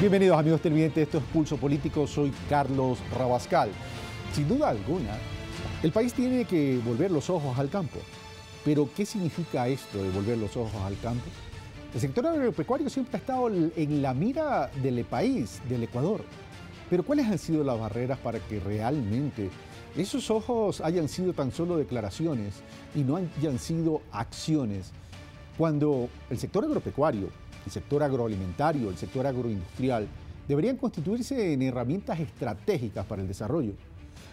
Bienvenidos amigos televidentes, esto es Pulso Político, soy Carlos Rabascal. Sin duda alguna, el país tiene que volver los ojos al campo. Pero, ¿qué significa esto de volver los ojos al campo? El sector agropecuario siempre ha estado en la mira del país, del Ecuador. Pero, ¿cuáles han sido las barreras para que realmente esos ojos hayan sido tan solo declaraciones y no hayan sido acciones? Cuando el sector agropecuario, el sector agroalimentario, el sector agroindustrial deberían constituirse en herramientas estratégicas para el desarrollo,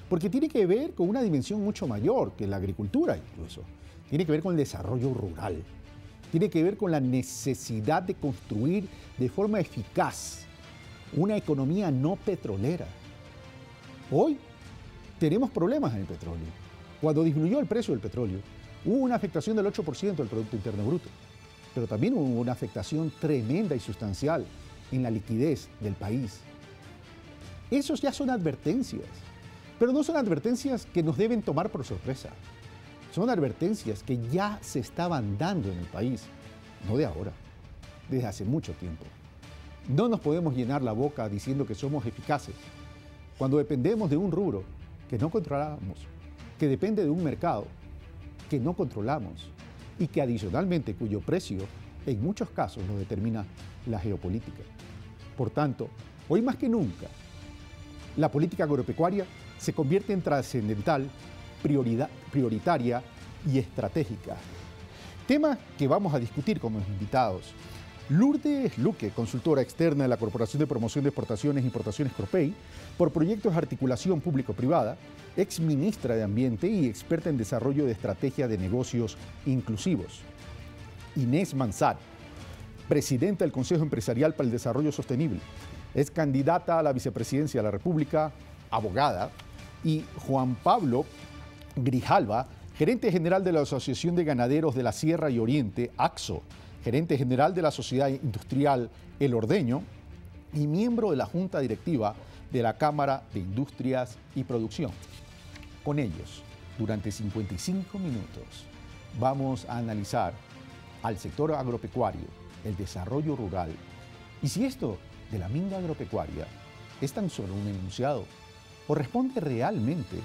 porque tiene que ver con una dimensión mucho mayor que la agricultura incluso. Tiene que ver con el desarrollo rural, tiene que ver con la necesidad de construir de forma eficaz una economía no petrolera. Hoy tenemos problemas en el petróleo. Cuando disminuyó el precio del petróleo, hubo una afectación del 8% del Producto Interno Bruto, pero también hubo una afectación tremenda y sustancial en la liquidez del país. Esos ya son advertencias, pero no son advertencias que nos deben tomar por sorpresa. Son advertencias que ya se estaban dando en el país, no de ahora, desde hace mucho tiempo. No nos podemos llenar la boca diciendo que somos eficaces cuando dependemos de un rubro que no controlamos, que depende de un mercado que no controlamos y que adicionalmente cuyo precio en muchos casos lo determina la geopolítica. Por tanto, hoy más que nunca, la política agropecuaria se convierte en trascendental, prioritaria y estratégica. Tema que vamos a discutir con los invitados. Lourdes Luque, consultora externa de la Corporación de Promoción de Exportaciones e Importaciones Corpey, por proyectos de articulación público-privada, ex ministra de Ambiente y experta en desarrollo de estrategia de negocios inclusivos. Inés Mansart, presidenta del Consejo Empresarial para el Desarrollo Sostenible, es candidata a la vicepresidencia de la República, abogada, y Juan Pablo Grijalva, gerente general de la Asociación de Ganaderos de la Sierra y Oriente, AXO, gerente general de la Sociedad Industrial El Ordeño y miembro de la Junta Directiva de la Cámara de Industrias y Producción. Con ellos, durante 55 minutos, vamos a analizar al sector agropecuario, el desarrollo rural, y si esto de la minga agropecuaria es tan solo un enunciado o responde realmente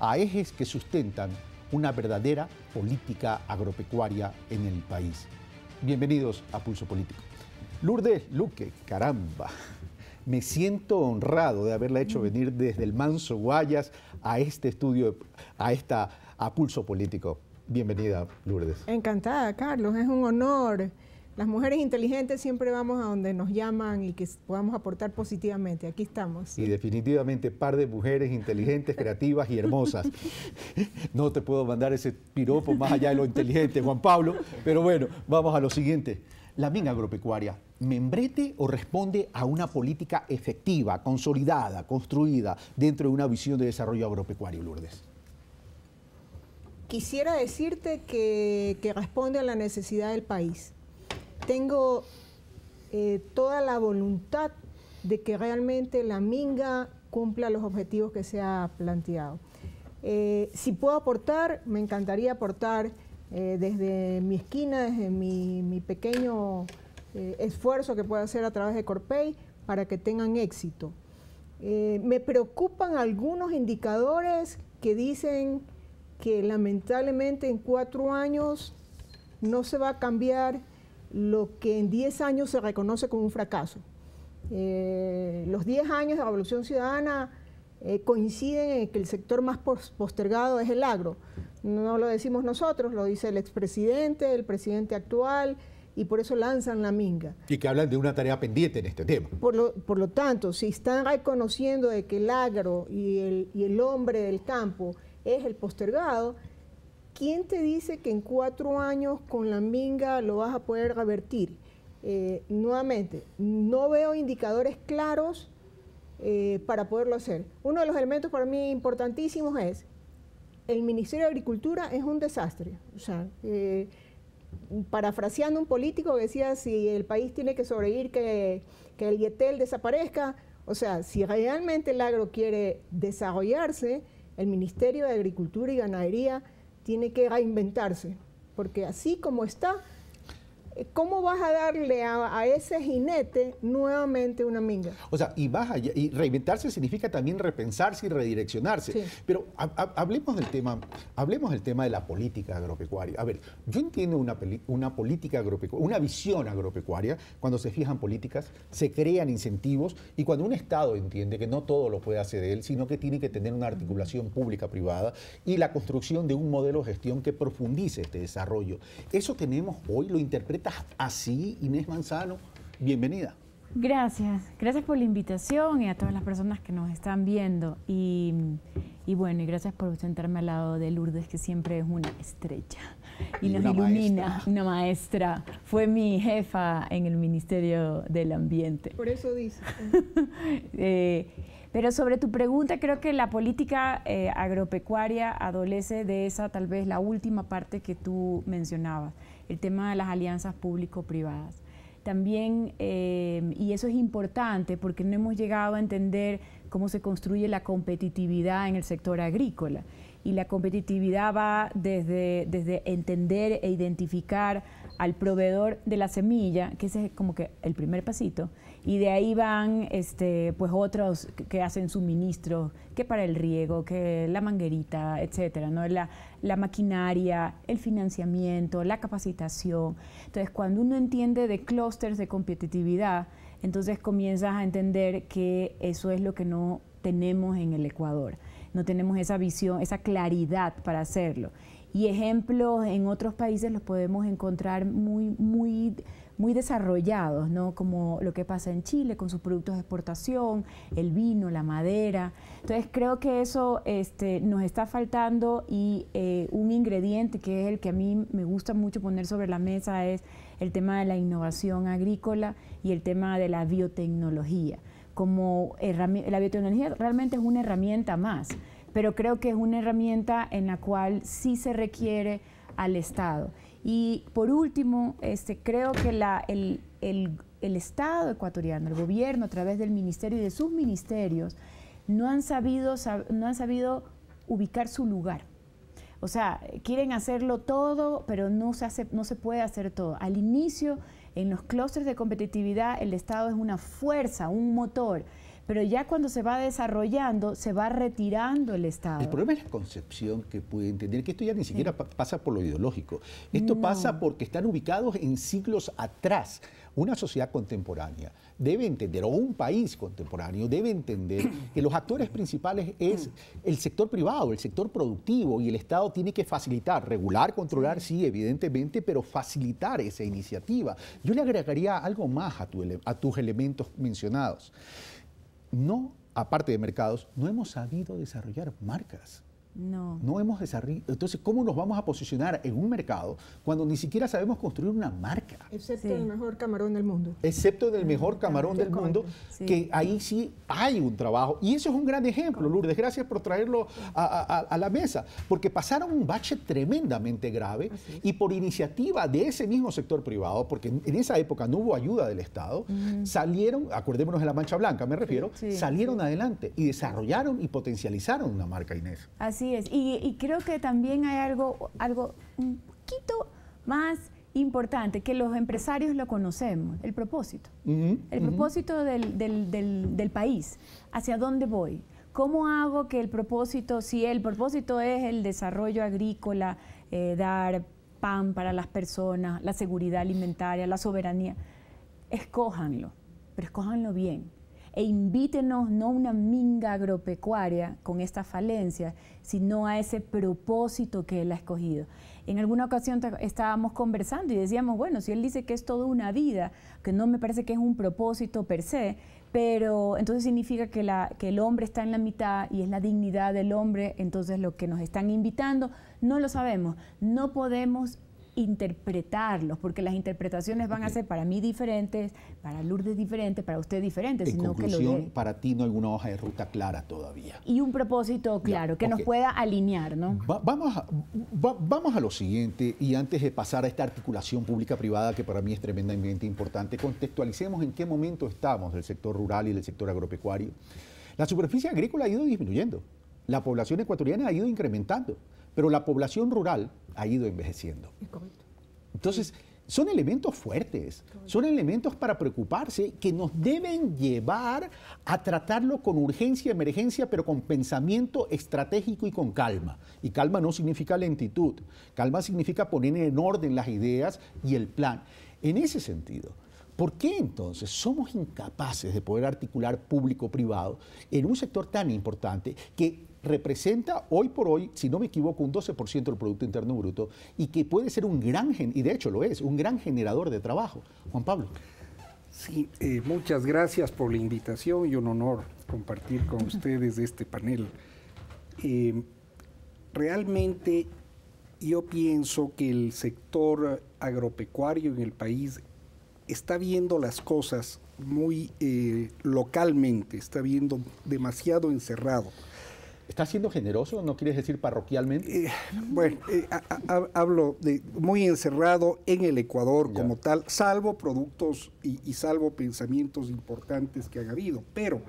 a ejes que sustentan una verdadera política agropecuaria en el país. Bienvenidos a Pulso Político. Lourdes Luque, caramba, me siento honrado de haberla hecho venir desde el Manso Guayas a este estudio, a Pulso Político. Bienvenida, Lourdes. Encantada, Carlos, es un honor. Las mujeres inteligentes siempre vamos a donde nos llaman y que podamos aportar positivamente. Aquí estamos. Y definitivamente par de mujeres inteligentes, creativas y hermosas. No te puedo mandar ese piropo más allá de lo inteligente, Juan Pablo, pero bueno, vamos a lo siguiente. ¿La minga agropecuaria membrete o responde a una política efectiva, consolidada, construida dentro de una visión de desarrollo agropecuario, Lourdes? Quisiera decirte que responde a la necesidad del país. Tengo toda la voluntad de que realmente la minga cumpla los objetivos que se ha planteado. Si puedo aportar, me encantaría aportar desde mi esquina, desde mi pequeño esfuerzo que puedo hacer a través de Corpey para que tengan éxito. Me preocupan algunos indicadores que dicen que lamentablemente en 4 años no se va a cambiar lo que en 10 años se reconoce como un fracaso. Los 10 años de la Revolución Ciudadana coinciden en que el sector más postergado es el agro. No lo decimos nosotros, lo dice el expresidente, el presidente actual, y por eso lanzan la minga. Y que hablan de una tarea pendiente en este tema. Por lo tanto, si están reconociendo de que el agro y el hombre del campo es el postergado, ¿quién te dice que en 4 años con la minga lo vas a poder revertir? Nuevamente, no veo indicadores claros para poderlo hacer. Uno de los elementos para mí importantísimos es el Ministerio de Agricultura es un desastre. O sea, parafraseando un político que decía si el país tiene que sobrevivir que el IETEL desaparezca, o sea, si realmente el agro quiere desarrollarse, el Ministerio de Agricultura y Ganadería tiene que reinventarse, porque así como está, ¿cómo vas a darle a ese jinete nuevamente una minga? O sea, y reinventarse significa también repensarse y redireccionarse. Sí. Pero hablemos del tema de la política agropecuaria. A ver, yo entiendo una política agropecuaria, una visión agropecuaria, cuando se fijan políticas, se crean incentivos, y cuando un Estado entiende que no todo lo puede hacer él, sino que tiene que tener una articulación pública-privada y la construcción de un modelo de gestión que profundice este desarrollo. Eso tenemos hoy, lo interpretas así, Inés Manzano. Bienvenida. Gracias por la invitación y a todas las personas que nos están viendo. Y bueno, y gracias por sentarme al lado de Lourdes, que siempre es una estrella y nos ilumina, maestra. Una maestra. Fue mi jefa en el Ministerio del Ambiente. Por eso dice. Pero sobre tu pregunta, creo que la política agropecuaria adolece de esa, tal vez, la última parte que tú mencionabas, el tema de las alianzas público-privadas. También, y eso es importante porque no hemos llegado a entender cómo se construye la competitividad en el sector agrícola. Y la competitividad va desde entender e identificar al proveedor de la semilla, que ese es como que el primer pasito, y de ahí van pues otros que hacen suministros, que para el riego, que la manguerita, etcétera, ¿no? La maquinaria, el financiamiento, la capacitación. Entonces, cuando uno entiende de clústeres de competitividad, entonces comienzas a entender que eso es lo que no tenemos en el Ecuador. No tenemos esa visión, esa claridad para hacerlo. Y ejemplos en otros países los podemos encontrar muy desarrollados, ¿no? Como lo que pasa en Chile con sus productos de exportación, el vino, la madera. Entonces creo que eso nos está faltando, y un ingrediente que es el que a mí me gusta mucho poner sobre la mesa es el tema de la innovación agrícola y el tema de la biotecnología. Como la biotecnología realmente es una herramienta más, pero creo que es una herramienta en la cual sí se requiere al Estado. Y por último, creo que el Estado ecuatoriano, el gobierno a través del ministerio y de sus ministerios, no han sabido ubicar su lugar. O sea, quieren hacerlo todo, pero no se puede hacer todo. Al inicio, en los clústeres de competitividad, el Estado es una fuerza, un motor, pero ya cuando se va desarrollando, se va retirando el Estado. El problema es la concepción que puede entender, que esto ya ni siquiera pasa por lo ideológico. Esto pasa porque están ubicados en siglos atrás. Una sociedad contemporánea debe entender, o un país contemporáneo debe entender, que los actores principales es el sector privado, el sector productivo, y el Estado tiene que facilitar, regular, controlar, sí, evidentemente, pero facilitar esa iniciativa. Yo le agregaría algo más a tus elementos mencionados. No, aparte de mercados, no hemos sabido desarrollar marcas. No hemos desarrollado. Entonces, ¿cómo nos vamos a posicionar en un mercado cuando ni siquiera sabemos construir una marca? Excepto el mejor camarón del mundo. Excepto del mejor camarón del mundo, que ahí sí hay un trabajo. Y eso es un gran ejemplo, Lourdes. Gracias por traerlo a la mesa, porque pasaron un bache tremendamente grave, y por iniciativa de ese mismo sector privado, porque en esa época no hubo ayuda del Estado, salieron, acordémonos de la Mancha Blanca, me refiero, salieron adelante y desarrollaron y potencializaron una marca, Inés. Así es, y creo que también hay algo un poquito más importante, que los empresarios lo conocemos, el propósito. El propósito del país, hacia dónde voy. ¿Cómo hago que el propósito, si el propósito es el desarrollo agrícola, dar pan para las personas, la seguridad alimentaria, la soberanía, escójanlo, pero escójanlo bien. E invítenos no a una minga agropecuaria con esta falencia, sino a ese propósito que él ha escogido. En alguna ocasión estábamos conversando y decíamos, bueno, si él dice que es toda una vida, que no me parece que es un propósito per se, pero entonces significa que el hombre está en la mitad y es la dignidad del hombre, entonces lo que nos están invitando no lo sabemos, no podemos interpretarlos, porque las interpretaciones van a ser para mí diferentes, para Lourdes diferentes, para usted diferentes. En conclusión, para ti no hay una hoja de ruta clara todavía. Y un propósito claro, que nos pueda alinear, ¿no? Vamos a lo siguiente, y antes de pasar a esta articulación pública-privada, que para mí es tremendamente importante, contextualicemos en qué momento estamos del sector rural y del sector agropecuario. La superficie agrícola ha ido disminuyendo, la población ecuatoriana ha ido incrementando, pero la población rural ha ido envejeciendo. Es correcto. Entonces, son elementos fuertes, son elementos para preocuparse que nos deben llevar a tratarlo con urgencia, emergencia, pero con pensamiento estratégico y con calma. Y calma no significa lentitud, calma significa poner en orden las ideas y el plan. En ese sentido, ¿por qué entonces somos incapaces de poder articular público-privado en un sector tan importante que representa hoy por hoy, si no me equivoco, un 12% del Producto Interno Bruto y que puede ser un gran, y de hecho lo es, un gran generador de trabajo? Juan Pablo. Sí, muchas gracias por la invitación y un honor compartir con ustedes este panel. Realmente yo pienso que el sector agropecuario en el país está viendo las cosas muy localmente, está viendo demasiado encerrado. ¿Estás siendo generoso? ¿No quieres decir parroquialmente? Bueno, hablo de muy encerrado en el Ecuador como tal, salvo productos y salvo pensamientos importantes que han habido. Pero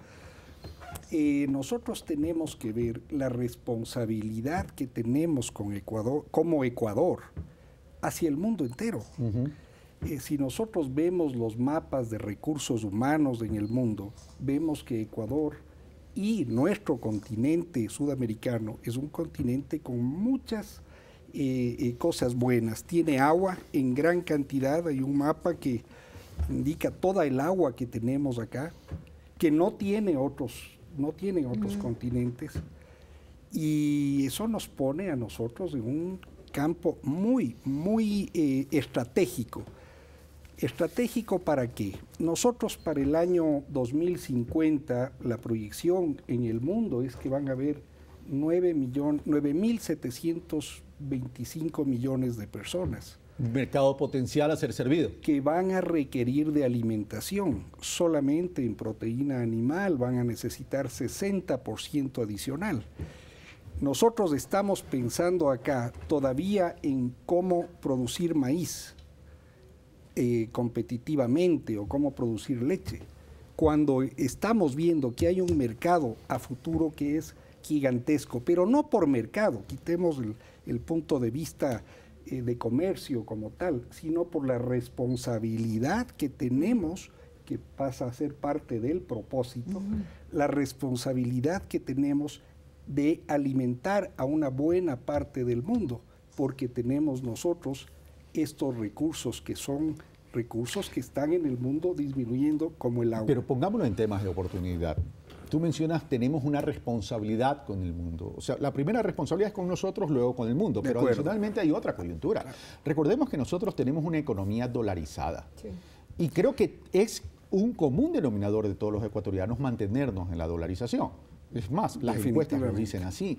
nosotros tenemos que ver la responsabilidad que tenemos con Ecuador, como Ecuador, hacia el mundo entero. Si nosotros vemos los mapas de recursos humanos en el mundo, vemos que Ecuador y nuestro continente sudamericano es un continente con muchas cosas buenas. Tiene agua en gran cantidad, hay un mapa que indica toda el agua que tenemos acá, que no tienen otros continentes, y eso nos pone a nosotros en un campo muy estratégico. ¿Estratégico para qué? Nosotros para el año 2050, la proyección en el mundo es que van a haber 9.725 millones de personas. Un mercado potencial a ser servido. Que van a requerir de alimentación. Solamente en proteína animal van a necesitar 60% adicional. Nosotros estamos pensando acá todavía en cómo producir maíz competitivamente o cómo producir leche, cuando estamos viendo que hay un mercado a futuro que es gigantesco, pero no por mercado, quitemos el punto de vista de comercio como tal, sino por la responsabilidad que tenemos, que pasa a ser parte del propósito, la responsabilidad que tenemos de alimentar a una buena parte del mundo, porque tenemos nosotros estos recursos que son recursos que están en el mundo disminuyendo como el agua. Pero pongámoslo en temas de oportunidad. Tú mencionas, tenemos una responsabilidad con el mundo. O sea, la primera responsabilidad es con nosotros, luego con el mundo. Pero adicionalmente hay otra coyuntura. Claro. Recordemos que nosotros tenemos una economía dolarizada. Sí. Y creo que es un común denominador de todos los ecuatorianos mantenernos en la dolarización. Es más, las encuestas nos dicen así.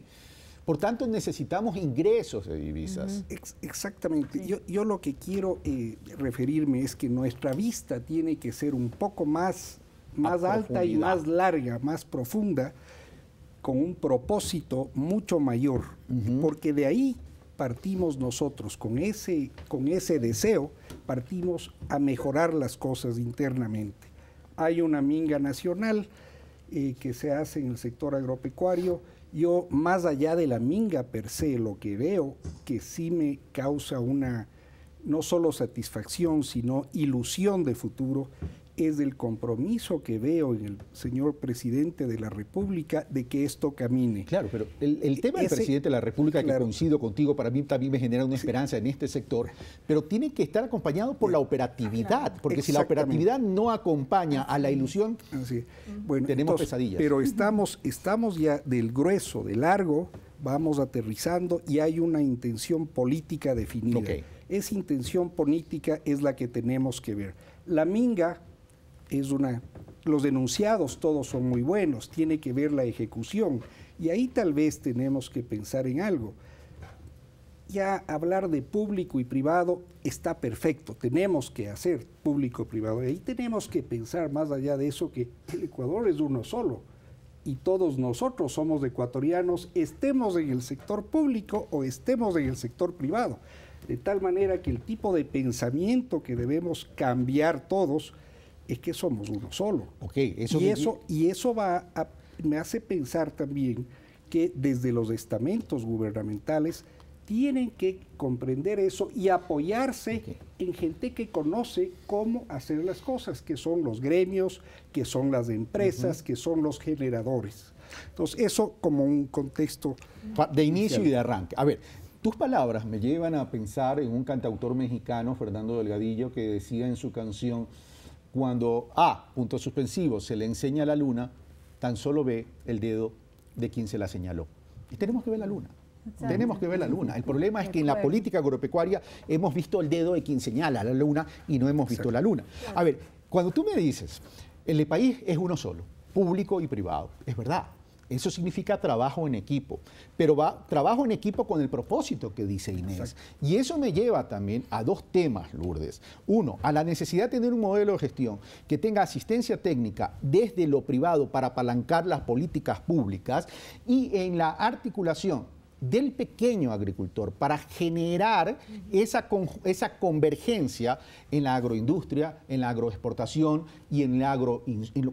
Por tanto, necesitamos ingresos de divisas. Exactamente. Yo lo que quiero referirme es que nuestra vista tiene que ser un poco más alta y más larga, más profunda, con un propósito mucho mayor. Porque de ahí partimos nosotros, con ese deseo, partimos a mejorar las cosas internamente. Hay una minga nacional que se hace en el sector agropecuario. Yo, más allá de la minga per se, lo que veo que sí me causa una, no solo satisfacción, sino ilusión de futuro, es del compromiso que veo en el señor presidente de la República de que esto camine. Claro, pero el tema del presidente de la República, que coincido contigo, para mí también me genera una esperanza en este sector, pero tiene que estar acompañado por la operatividad, porque si la operatividad no acompaña a la ilusión, bueno, tenemos pesadillas. Pero estamos ya del grueso, de largo, vamos aterrizando y hay una intención política definida. Esa intención política es la que tenemos que ver. La minga es los denunciados todos son muy buenos, tiene que ver la ejecución, y ahí tal vez tenemos que pensar en algo. Ya hablar de público y privado está perfecto, tenemos que hacer público y privado, y ahí tenemos que pensar más allá de eso que el Ecuador es uno solo, y todos nosotros somos ecuatorianos, estemos en el sector público o estemos en el sector privado, de tal manera que el tipo de pensamiento que debemos cambiar todos es que somos uno solo. Y eso me hace pensar también que desde los estamentos gubernamentales tienen que comprender eso y apoyarse en gente que conoce cómo hacer las cosas, que son los gremios, que son las empresas, que son los generadores. Entonces, eso como un contexto de inicio y de arranque. A ver, tus palabras me llevan a pensar en un cantautor mexicano, Fernando Delgadillo, que decía en su canción, cuando punto suspensivo, se le enseña la luna, tan solo ve el dedo de quien se la señaló. Y tenemos que ver la luna. Exacto. Tenemos que ver la luna. El problema es que en la política agropecuaria hemos visto el dedo de quien señala la luna y no hemos visto la luna. A ver, cuando tú me dices, el país es uno solo, público y privado, es verdad. Eso significa trabajo en equipo, pero trabajo en equipo con el propósito que dice Inés. Exacto. Y eso me lleva también a dos temas, Lourdes. Uno, a la necesidad de tener un modelo de gestión que tenga asistencia técnica desde lo privado para apalancar las políticas públicas y en la articulación del pequeño agricultor para generar esa convergencia en la agroindustria, en la agroexportación y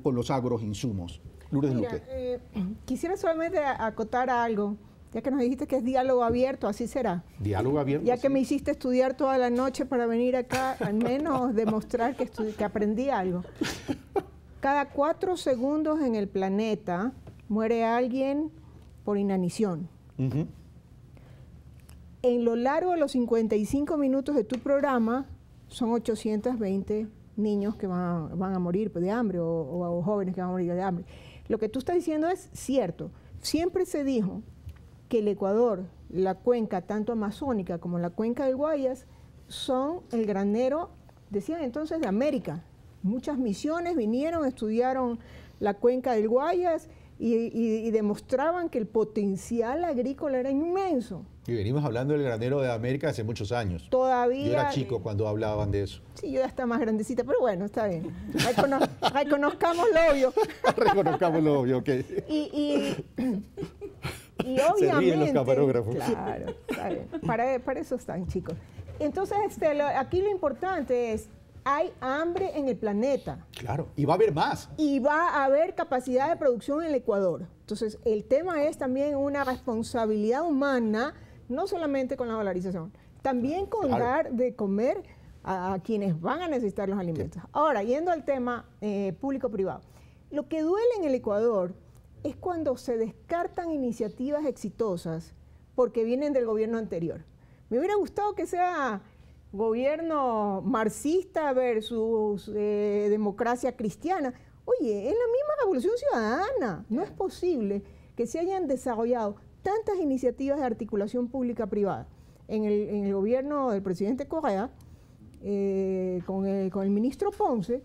con los agroinsumos. Lourdes Luque. Quisiera solamente acotar algo, ya que nos dijiste que es diálogo abierto, así será. Diálogo abierto. Ya que me hiciste estudiar toda la noche para venir acá, al menos demostrar que aprendí algo. Cada 4 segundos en el planeta muere alguien por inanición. En lo largo de los 55 minutos de tu programa, son 820 niños que van a morir de hambre o jóvenes que van a morir de hambre. Lo que tú estás diciendo es cierto. Siempre se dijo que el Ecuador, la cuenca tanto amazónica como la cuenca del Guayas, son el granero, decían entonces, de América. Muchas misiones vinieron, estudiaron la cuenca del Guayas y demostraban que el potencial agrícola era inmenso. Y venimos hablando del granero de América hace muchos años. Todavía. Yo era chico cuando hablaban de eso. Sí, yo ya estaba más grandecita, pero bueno, está bien. Reconozcamos lo obvio. Reconozcamos lo obvio, ok. Y obviamente... Se ríen los camarógrafos. Claro, está bien. Para eso están, chicos. Entonces, aquí lo importante es, hay hambre en el planeta. Claro, y va a haber más. Y va a haber capacidad de producción en el Ecuador. Entonces, el tema es también una responsabilidad humana, no solamente con la valorización, también con dar de comer a quienes van a necesitar los alimentos. Sí. Ahora, yendo al tema público-privado, lo que duele en el Ecuador es cuando se descartan iniciativas exitosas porque vienen del gobierno anterior. Me hubiera gustado que sea gobierno marxista versus democracia cristiana. Oye, es la misma revolución ciudadana. No es posible que se hayan desarrollado tantas iniciativas de articulación pública-privada en el gobierno del presidente Correa, con el ministro Ponce,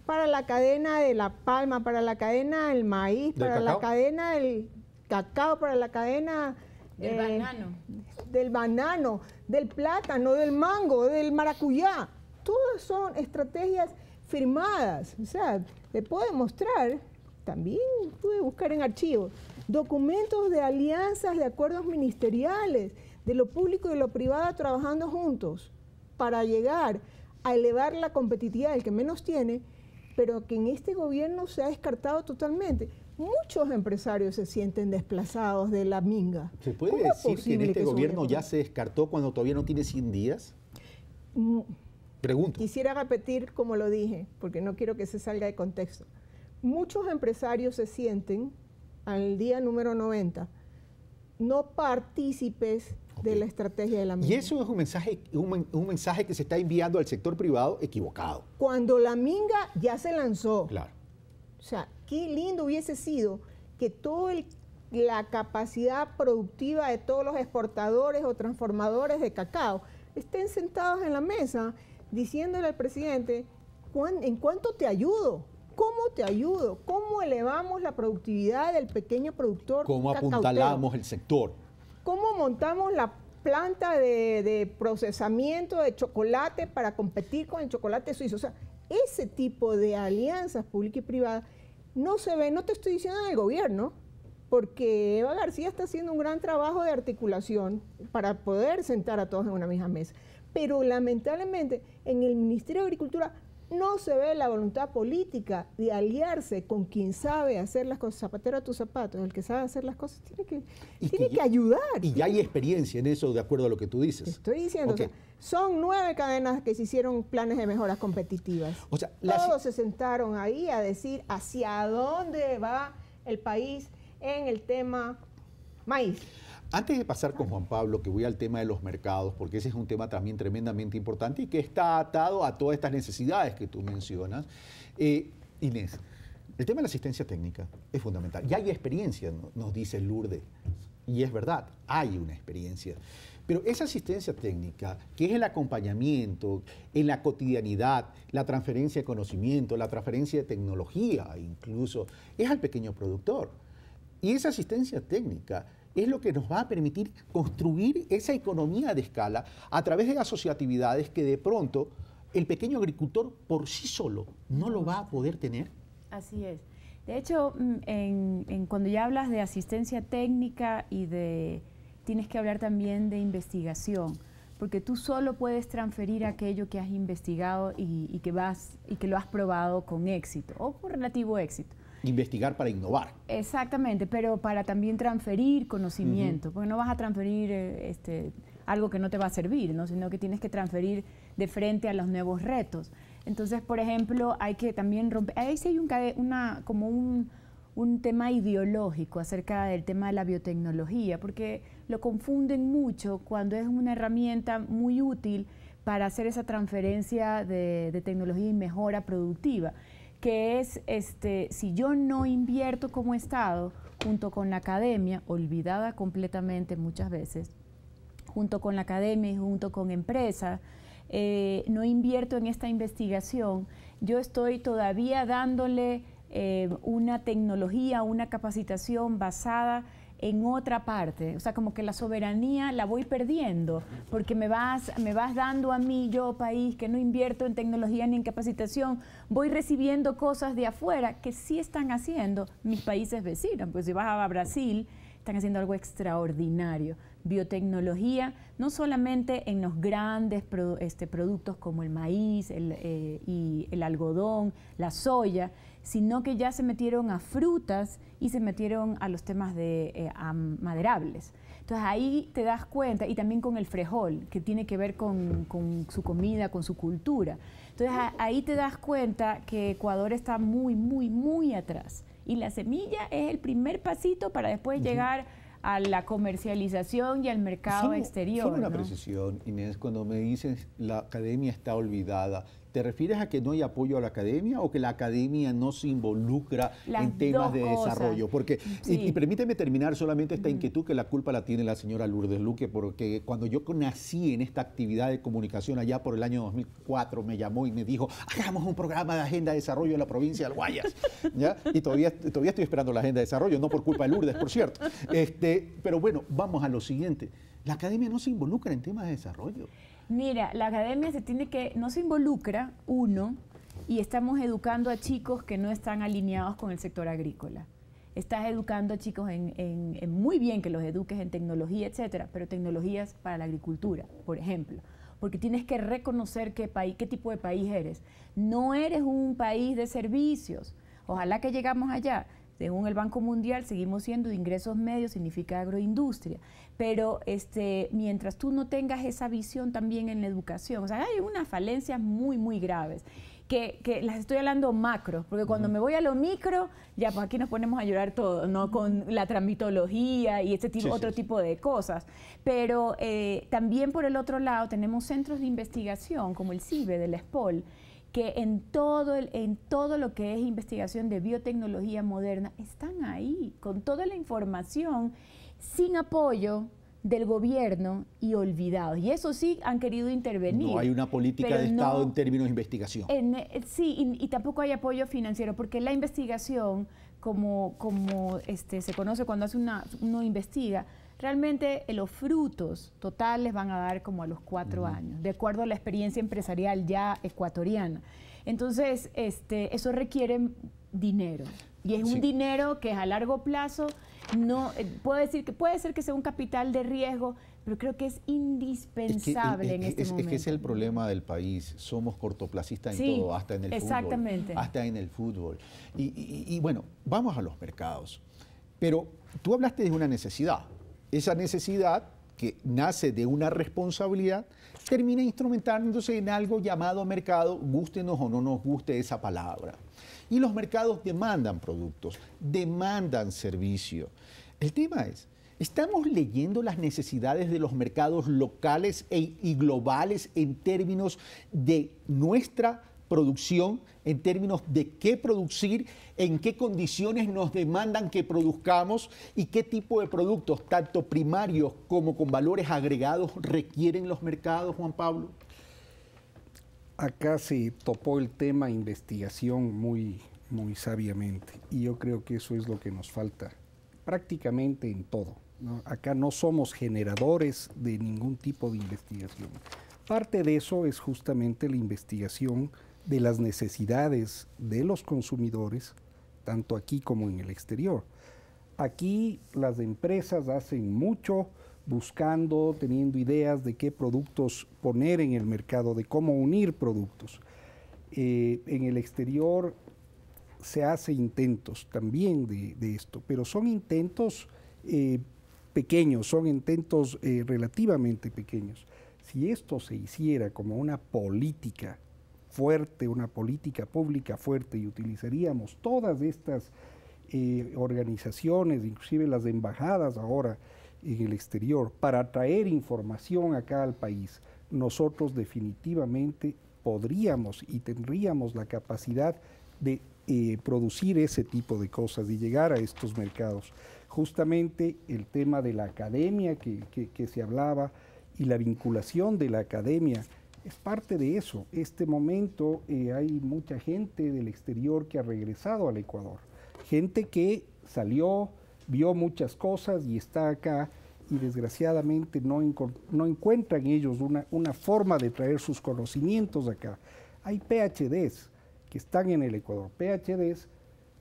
para la cadena de la palma, para la cadena del maíz, para la cadena del cacao, para la cadena del banano, del plátano, del mango, del maracuyá. Todas son estrategias firmadas. O sea, le puedo demostrar, también pude buscar en archivos, documentos de alianzas, de acuerdos ministeriales, de lo público y de lo privado trabajando juntos para llegar a elevar la competitividad del que menos tiene, pero que en este gobierno se ha descartado totalmente. Muchos empresarios se sienten desplazados de la minga. ¿Se puede decir que en este gobierno ya se descartó cuando todavía no tiene 100 días? Pregunto. Quisiera repetir como lo dije, porque no quiero que se salga de contexto. Muchos empresarios se sienten al día número 90 no partícipes de la estrategia de la minga. Y eso es un mensaje que se está enviando al sector privado equivocado. Cuando la minga ya se lanzó. Claro. O sea, qué lindo hubiese sido que toda la capacidad productiva de todos los exportadores o transformadores de cacao estén sentados en la mesa diciéndole al presidente, ¿en cuánto te ayudo? ¿Cómo te ayudo? ¿Cómo elevamos la productividad del pequeño productor ¿Cómo apuntalamos el sector? ¿Cómo montamos la planta de procesamiento de chocolate para competir con el chocolate suizo? O sea, ese tipo de alianzas públicas y privadas no se ve, no te estoy diciendo en el gobierno, porque Eva García está haciendo un gran trabajo de articulación para poder sentar a todos en una misma mesa. Pero lamentablemente en el Ministerio de Agricultura no se ve la voluntad política de aliarse con quien sabe hacer las cosas. Zapatero a tus zapatos, el que sabe hacer las cosas tiene que ayudar. Y ya hay experiencia en eso, de acuerdo a lo que tú dices. Estoy diciendo, okay. O sea, son 9 cadenas que se hicieron planes de mejoras competitivas. O sea, todos se sentaron ahí a decir hacia dónde va el país en el tema maíz. Antes de pasar con Juan Pablo, que voy al tema de los mercados, porque ese es un tema también tremendamente importante y que está atado a todas estas necesidades que tú mencionas. Inés, el tema de la asistencia técnica es fundamental. Ya hay experiencia, nos dice Lourdes, y es verdad, hay una experiencia. Pero esa asistencia técnica, que es el acompañamiento en la cotidianidad, la transferencia de conocimiento, la transferencia de tecnología incluso, es al pequeño productor. Y esa asistencia técnica es lo que nos va a permitir construir esa economía de escala a través de asociatividades que de pronto el pequeño agricultor por sí solo no lo va a poder tener. Así es. De hecho, cuando ya hablas de asistencia técnica tienes que hablar también de investigación, porque tú solo puedes transferir aquello que has investigado y que lo has probado con éxito o con relativo éxito. Investigar para innovar. Exactamente, pero para también transferir conocimiento, porque no vas a transferir algo que no te va a servir, ¿no? Sino que tienes que transferir de frente a los nuevos retos. Entonces, por ejemplo, hay que también romper, ahí sí hay un tema ideológico acerca del tema de la biotecnología, porque lo confunden mucho cuando es una herramienta muy útil para hacer esa transferencia de tecnología y mejora productiva, que es, si yo no invierto como Estado, junto con la academia, olvidada completamente muchas veces, junto con la academia y junto con empresas, no invierto en esta investigación, yo estoy todavía dándole una tecnología, una capacitación basada en otra parte, o sea, como que la soberanía la voy perdiendo, porque me vas dando a mí, yo país que no invierto en tecnología ni en capacitación, voy recibiendo cosas de afuera que sí están haciendo mis países vecinos, pues si vas a Brasil, están haciendo algo extraordinario, biotecnología, no solamente en los grandes productos como el maíz y el algodón, la soya, sino que ya se metieron a frutas y se metieron a los temas de maderables. Entonces ahí te das cuenta, y también con el frijol, que tiene que ver con su comida, con su cultura. Entonces ahí te das cuenta que Ecuador está muy, muy, muy atrás. Y la semilla es el primer pasito para después llegar a la comercialización y al mercado exterior. Solo una precisión, Inés, cuando me dices la academia está olvidada, ¿te refieres a que no hay apoyo a la academia o que la academia no se involucra en temas de desarrollo? Porque, sí. y permíteme terminar solamente esta inquietud que la culpa la tiene la señora Lourdes Luque, porque cuando yo nací en esta actividad de comunicación allá por el año 2004, me llamó y me dijo, hagamos un programa de agenda de desarrollo en la provincia del Guayas. ¿Ya? Y todavía estoy esperando la agenda de desarrollo, no por culpa de Lourdes, por cierto. Pero bueno, vamos a lo siguiente. La academia no se involucra en temas de desarrollo. Mira, la academia no se involucra, y estamos educando a chicos que no están alineados con el sector agrícola. Estás educando a chicos muy bien que los eduques en tecnología, etcétera, pero tecnologías para la agricultura, por ejemplo. Porque tienes que reconocer qué tipo de país eres. No eres un país de servicios. Ojalá que llegamos allá. Según el Banco Mundial, seguimos siendo de ingresos medios, significa agroindustria. Pero mientras tú no tengas esa visión también en la educación, o sea, hay unas falencias muy, muy graves, que las estoy hablando macro, porque cuando me voy a lo micro, ya pues aquí nos ponemos a llorar todos, ¿no? Con la tramitología y otro tipo de cosas. Pero también por el otro lado tenemos centros de investigación, como el CIBE de la SPOL, que en todo lo que es investigación de biotecnología moderna están ahí, con toda la información, sin apoyo del gobierno y olvidados. Y eso sí han querido intervenir. No hay una política de Estado en términos de investigación. Sí, y tampoco hay apoyo financiero, porque la investigación, como se conoce cuando uno investiga, realmente los frutos totales van a dar como a los 4 años, de acuerdo a la experiencia empresarial ya ecuatoriana. Entonces, eso requiere dinero. Y es un dinero que a largo plazo puede ser que sea un capital de riesgo, pero creo que es indispensable en este momento. Es que es el problema del país. Somos cortoplacistas en todo, hasta en el exactamente. fútbol. Hasta en el fútbol. Y bueno, vamos a los mercados. Pero tú hablaste de una necesidad. Esa necesidad que nace de una responsabilidad termina instrumentándose en algo llamado mercado, gústenos o no nos guste esa palabra. Y los mercados demandan productos, demandan servicio. El tema es, ¿estamos leyendo las necesidades de los mercados locales y globales en términos de nuestra producción, en términos de qué producir, en qué condiciones nos demandan que produzcamos y qué tipo de productos, tanto primarios como con valores agregados, requieren los mercados, Juan Pablo? Acá se topó el tema investigación muy sabiamente, y yo creo que eso es lo que nos falta prácticamente en todo, ¿no? Acá no somos generadores de ningún tipo de investigación. Parte de eso es justamente la investigación de las necesidades de los consumidores, tanto aquí como en el exterior. Aquí las empresas hacen mucho buscando, teniendo ideas de qué productos poner en el mercado, de cómo unir productos. En el exterior se hace intentos también de esto, pero son intentos pequeños, son intentos relativamente pequeños. Si esto se hiciera como una política fuerte, una política pública fuerte, y utilizaríamos todas estas organizaciones, inclusive las embajadas ahora en el exterior, para traer información acá al país, nosotros definitivamente podríamos y tendríamos la capacidad de producir ese tipo de cosas y llegar a estos mercados. Justamente el tema de la academia que se hablaba y la vinculación de la academia es parte de eso. Este momento hay mucha gente del exterior que ha regresado al Ecuador, gente que salió, vio muchas cosas y está acá, y desgraciadamente no encuentran ellos una forma de traer sus conocimientos acá. Hay PhDs que están en el Ecuador, PhDs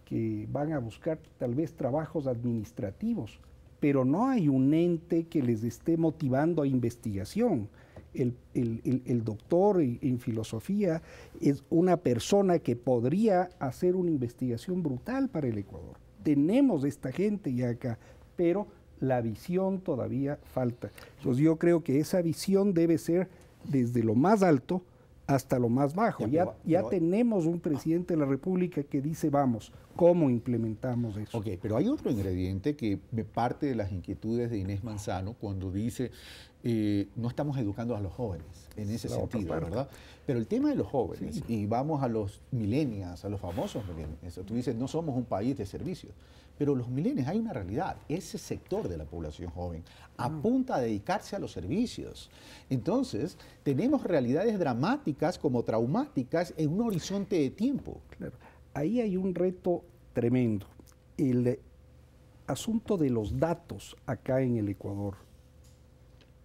que van a buscar tal vez trabajos administrativos, pero no hay un ente que les esté motivando a investigación. El doctor en filosofía es una persona que podría hacer una investigación brutal para el Ecuador. Tenemos esta gente ya acá, pero la visión todavía falta. Entonces yo creo que esa visión debe ser desde lo más alto hasta lo más bajo. Ya tenemos un presidente de la República que dice, vamos, ¿cómo implementamos eso? Ok, pero hay otro ingrediente que me parte de las inquietudes de Inés Manzano cuando dice, no estamos educando a los jóvenes en ese sentido, ¿verdad? Pero el tema de los jóvenes, sí, y vamos a los millennials, a los famosos millennials, tú dices, no somos un país de servicios, pero los millennials, hay una realidad, ese sector de la población joven apunta a dedicarse a los servicios. Entonces, tenemos realidades dramáticas como traumáticas en un horizonte de tiempo. Claro. Ahí hay un reto tremendo. El asunto de los datos acá en el Ecuador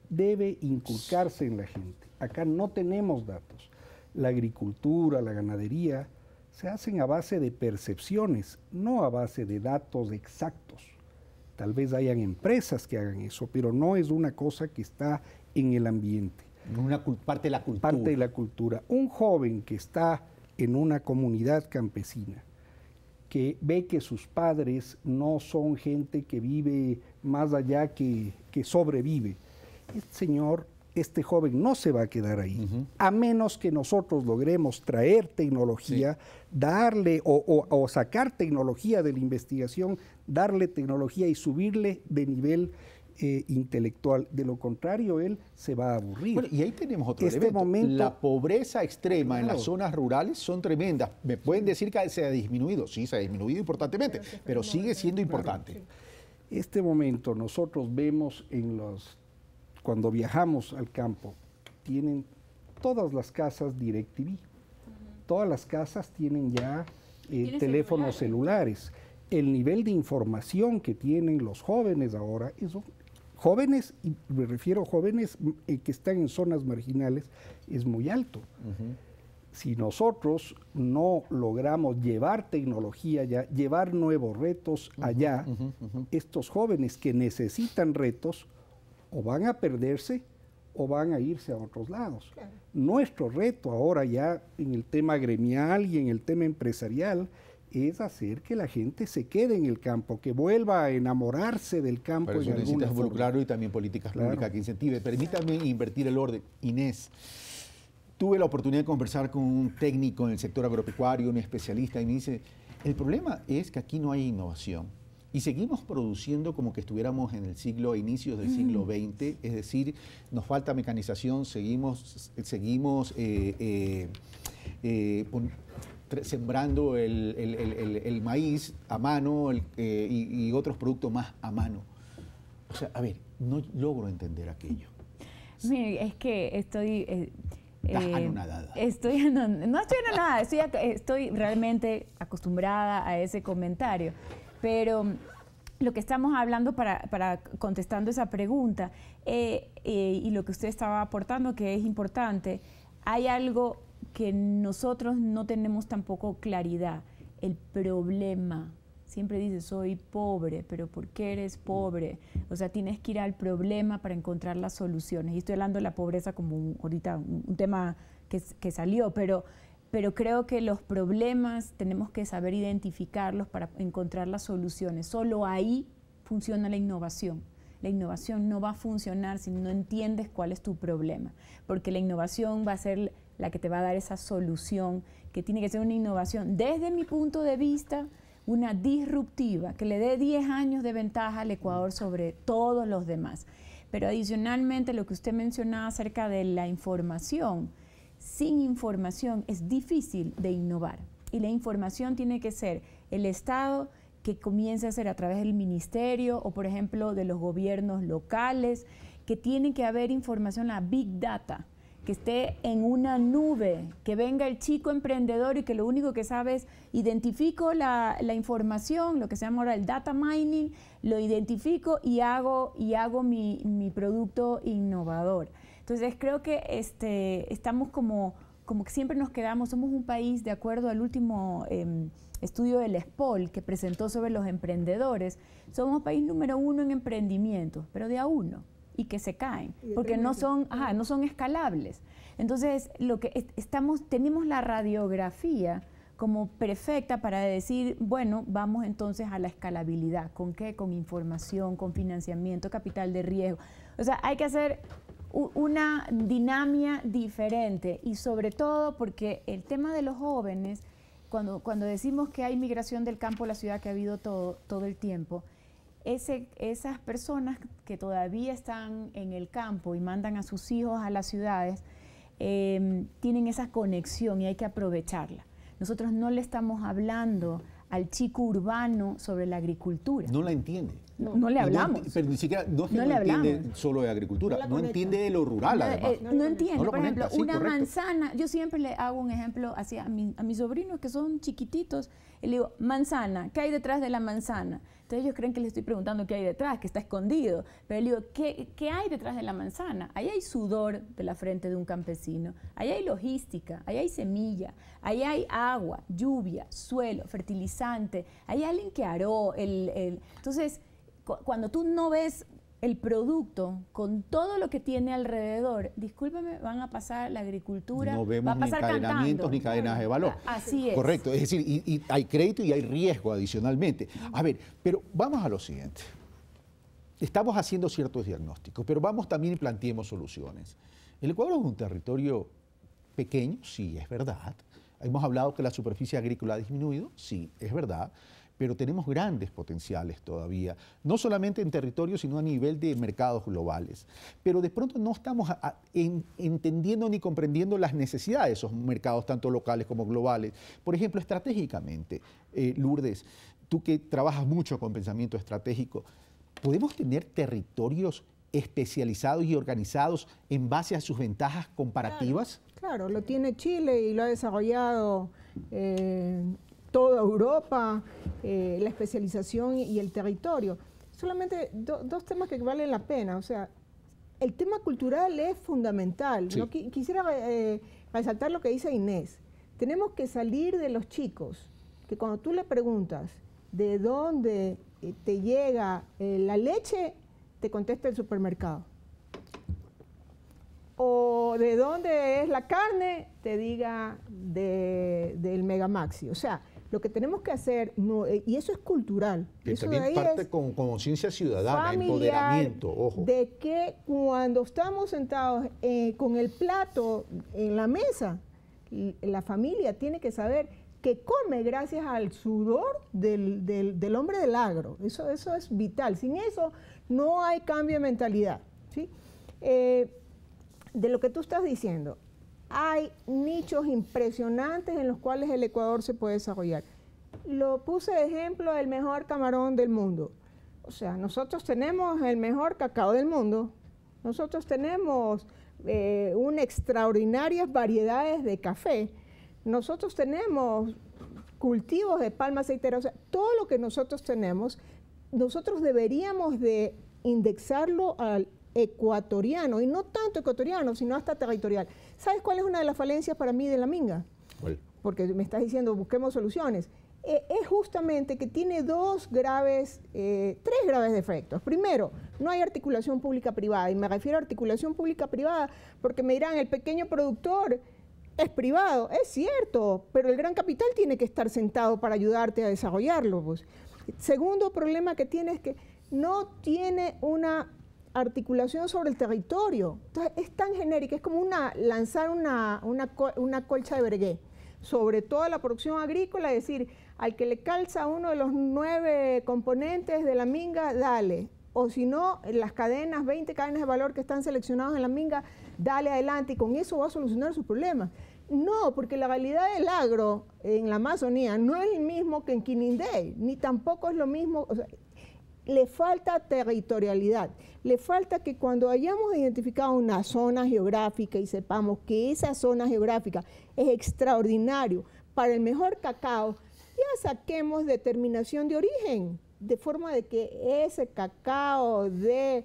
debe inculcarse en la gente. Acá no tenemos datos. La agricultura, la ganadería, se hacen a base de percepciones, no a base de datos exactos. Tal vez hayan empresas que hagan eso, pero no es una cosa que está en el ambiente. Una parte de la cultura. Parte de la cultura. Un joven que está en una comunidad campesina, que ve que sus padres no son gente que vive más allá que sobrevive, este joven no se va a quedar ahí, a menos que nosotros logremos traer tecnología, sí, darle o sacar tecnología de la investigación, darle tecnología y subirle de nivel intelectual. De lo contrario, él se va a aburrir. Bueno, y ahí tenemos otro elemento. La pobreza extrema en las zonas rurales son tremendas. Me pueden decir que se ha disminuido. Sí, se ha disminuido importantemente, pero sigue siendo importante. Este momento nosotros vemos cuando viajamos al campo, tienen todas las casas DirecTV. Todas las casas tienen ya teléfonos celulares. El nivel de información que tienen los jóvenes ahora, jóvenes, y me refiero a jóvenes que están en zonas marginales, es muy alto. Si nosotros no logramos llevar tecnología allá, llevar nuevos retos allá, estos jóvenes que necesitan retos, o van a perderse o van a irse a otros lados. Claro. Nuestro reto ahora ya en el tema gremial y en el tema empresarial es hacer que la gente se quede en el campo, que vuelva a enamorarse del campo. Pero eso en alguna necesitas forma. involucrarlo y también políticas Claro. públicas que incentive. Permítame invertir el orden. Inés, tuve la oportunidad de conversar con un técnico en el sector agropecuario, un especialista, y me dice, el problema es que aquí no hay innovación. Y seguimos produciendo como que estuviéramos en el inicios del siglo XX, es decir, nos falta mecanización, seguimos sembrando el maíz a mano y otros productos más a mano. O sea, a ver, no logro entender aquello. Mire, es que estoy... Estás anonadada. no estoy anonadada, estoy realmente acostumbrada a ese comentario. Pero lo que estamos hablando para contestando esa pregunta y lo que usted estaba aportando, que es importante, hay algo que nosotros no tenemos tampoco claridad. El problema. Siempre dice, soy pobre, pero ¿por qué eres pobre? O sea, tienes que ir al problema para encontrar las soluciones. Y estoy hablando de la pobreza como ahorita un tema que salió, pero creo que los problemas tenemos que saber identificarlos para encontrar las soluciones. Solo ahí funciona la innovación. La innovación no va a funcionar si no entiendes cuál es tu problema, porque la innovación va a ser la que te va a dar esa solución, que tiene que ser una innovación, desde mi punto de vista, una disruptiva, que le dé 10 años de ventaja al Ecuador sobre todos los demás. Pero adicionalmente, lo que usted mencionaba acerca de la información, sin información es difícil de innovar. Y la información tiene que ser el Estado que comience a hacer a través del ministerio o, por ejemplo, de los gobiernos locales, que tiene que haber información, la Big Data, que esté en una nube, que venga el chico emprendedor y que lo único que sabe es identifico la información, lo que se llama ahora el data mining, lo identifico y hago mi producto innovador. Entonces creo que estamos como que siempre nos quedamos, somos un país, de acuerdo al último estudio del SPOL que presentó sobre los emprendedores, somos país número 1 en emprendimiento, pero de a uno, y que se caen, porque no son escalables. Entonces, tenemos la radiografía como perfecta para decir, bueno, vamos entonces a la escalabilidad. ¿Con qué? Con información, con financiamiento, capital de riesgo. O sea, hay que hacer una dinámica diferente y sobre todo porque el tema de los jóvenes, cuando decimos que hay migración del campo a la ciudad, que ha habido todo el tiempo, esas personas que todavía están en el campo y mandan a sus hijos a las ciudades, tienen esa conexión y hay que aprovecharla. Nosotros no le estamos hablando al chico urbano sobre la agricultura. No la entiende. No le hablamos. Pero ni siquiera, no es que no entiende solo de agricultura, no entiende de lo rural, además. No entiende. Por ejemplo, sí, una correcto. manzana, yo siempre le hago un ejemplo así a mis sobrinos que son chiquititos, y le digo, manzana, ¿qué hay detrás de la manzana? Entonces ellos creen que le estoy preguntando qué hay detrás, que está escondido. Pero le digo, ¿qué hay detrás de la manzana? Ahí hay sudor de la frente de un campesino, ahí hay logística, ahí hay semilla, ahí hay agua, lluvia, suelo, fertilizante, ahí hay alguien que aró. Entonces, cuando tú no ves el producto con todo lo que tiene alrededor, discúlpeme, van a pasar la agricultura, no vemos va a pasar ni encadenamientos cantando. ni cadenas de valor. Así es. Correcto, es decir, y hay crédito y hay riesgo adicionalmente. A ver, pero vamos a lo siguiente. Estamos haciendo ciertos diagnósticos, pero vamos también y planteemos soluciones. El Ecuador es un territorio pequeño, sí, es verdad. Hemos hablado que la superficie agrícola ha disminuido, sí, es verdad. Pero tenemos grandes potenciales todavía, no solamente en territorio, sino a nivel de mercados globales. Pero de pronto no estamos entendiendo ni comprendiendo las necesidades de esos mercados, tanto locales como globales. Por ejemplo, estratégicamente, Lourdes, tú que trabajas mucho con pensamiento estratégico, ¿podemos tener territorios especializados y organizados en base a sus ventajas comparativas? Claro, lo tiene Chile y lo ha desarrollado toda Europa, la especialización y el territorio. Solamente dos temas que valen la pena. O sea, el tema cultural es fundamental. Sí. No, quisiera resaltar lo que dice Inés. Tenemos que salir de los chicos, que cuando tú le preguntas de dónde te llega la leche, te contesta el supermercado. o de dónde es la carne, te diga del Megamaxi. O sea, lo que tenemos que hacer, y eso es cultural. Que eso también parte con conciencia ciudadana, empoderamiento, ojo. De que cuando estamos sentados con el plato en la mesa, la familia tiene que saber que come gracias al sudor del hombre del agro. Eso es vital. Sin eso no hay cambio de mentalidad, ¿sí? De lo que tú estás diciendo, hay nichos impresionantes en los cuales el Ecuador se puede desarrollar. Lo puse de ejemplo el mejor camarón del mundo. O sea, nosotros tenemos el mejor cacao del mundo, nosotros tenemos unas extraordinarias variedades de café, nosotros tenemos cultivos de palma aceitera, o sea, todo lo que nosotros tenemos, nosotros deberíamos de indexarlo al ecuatoriano, y no tanto ecuatoriano, sino hasta territorial. ¿Sabes cuál es una de las falencias para mí de la minga? ¿Cuál? Porque me estás diciendo, busquemos soluciones. Es justamente que tiene tres graves defectos. Primero, no hay articulación pública-privada, y me refiero a articulación pública-privada porque me dirán, el pequeño productor es privado, es cierto, pero el gran capital tiene que estar sentado para ayudarte a desarrollarlo, pues. Segundo problema que tiene es que no tiene una articulación sobre el territorio. Entonces, es tan genérica, es como lanzar una colcha de breguet sobre toda la producción agrícola, es decir, al que le calza uno de los 9 componentes de la minga, dale. O si no, las cadenas, 20 cadenas de valor que están seleccionadas en la minga, dale adelante, y con eso va a solucionar sus problemas. No, porque la realidad del agro en la Amazonía no es el mismo que en Quinindé, ni tampoco es lo mismo. O sea, le falta territorialidad, le falta que cuando hayamos identificado una zona geográfica y sepamos que esa zona geográfica es extraordinario para el mejor cacao, ya saquemos determinación de origen, de forma de que ese cacao de,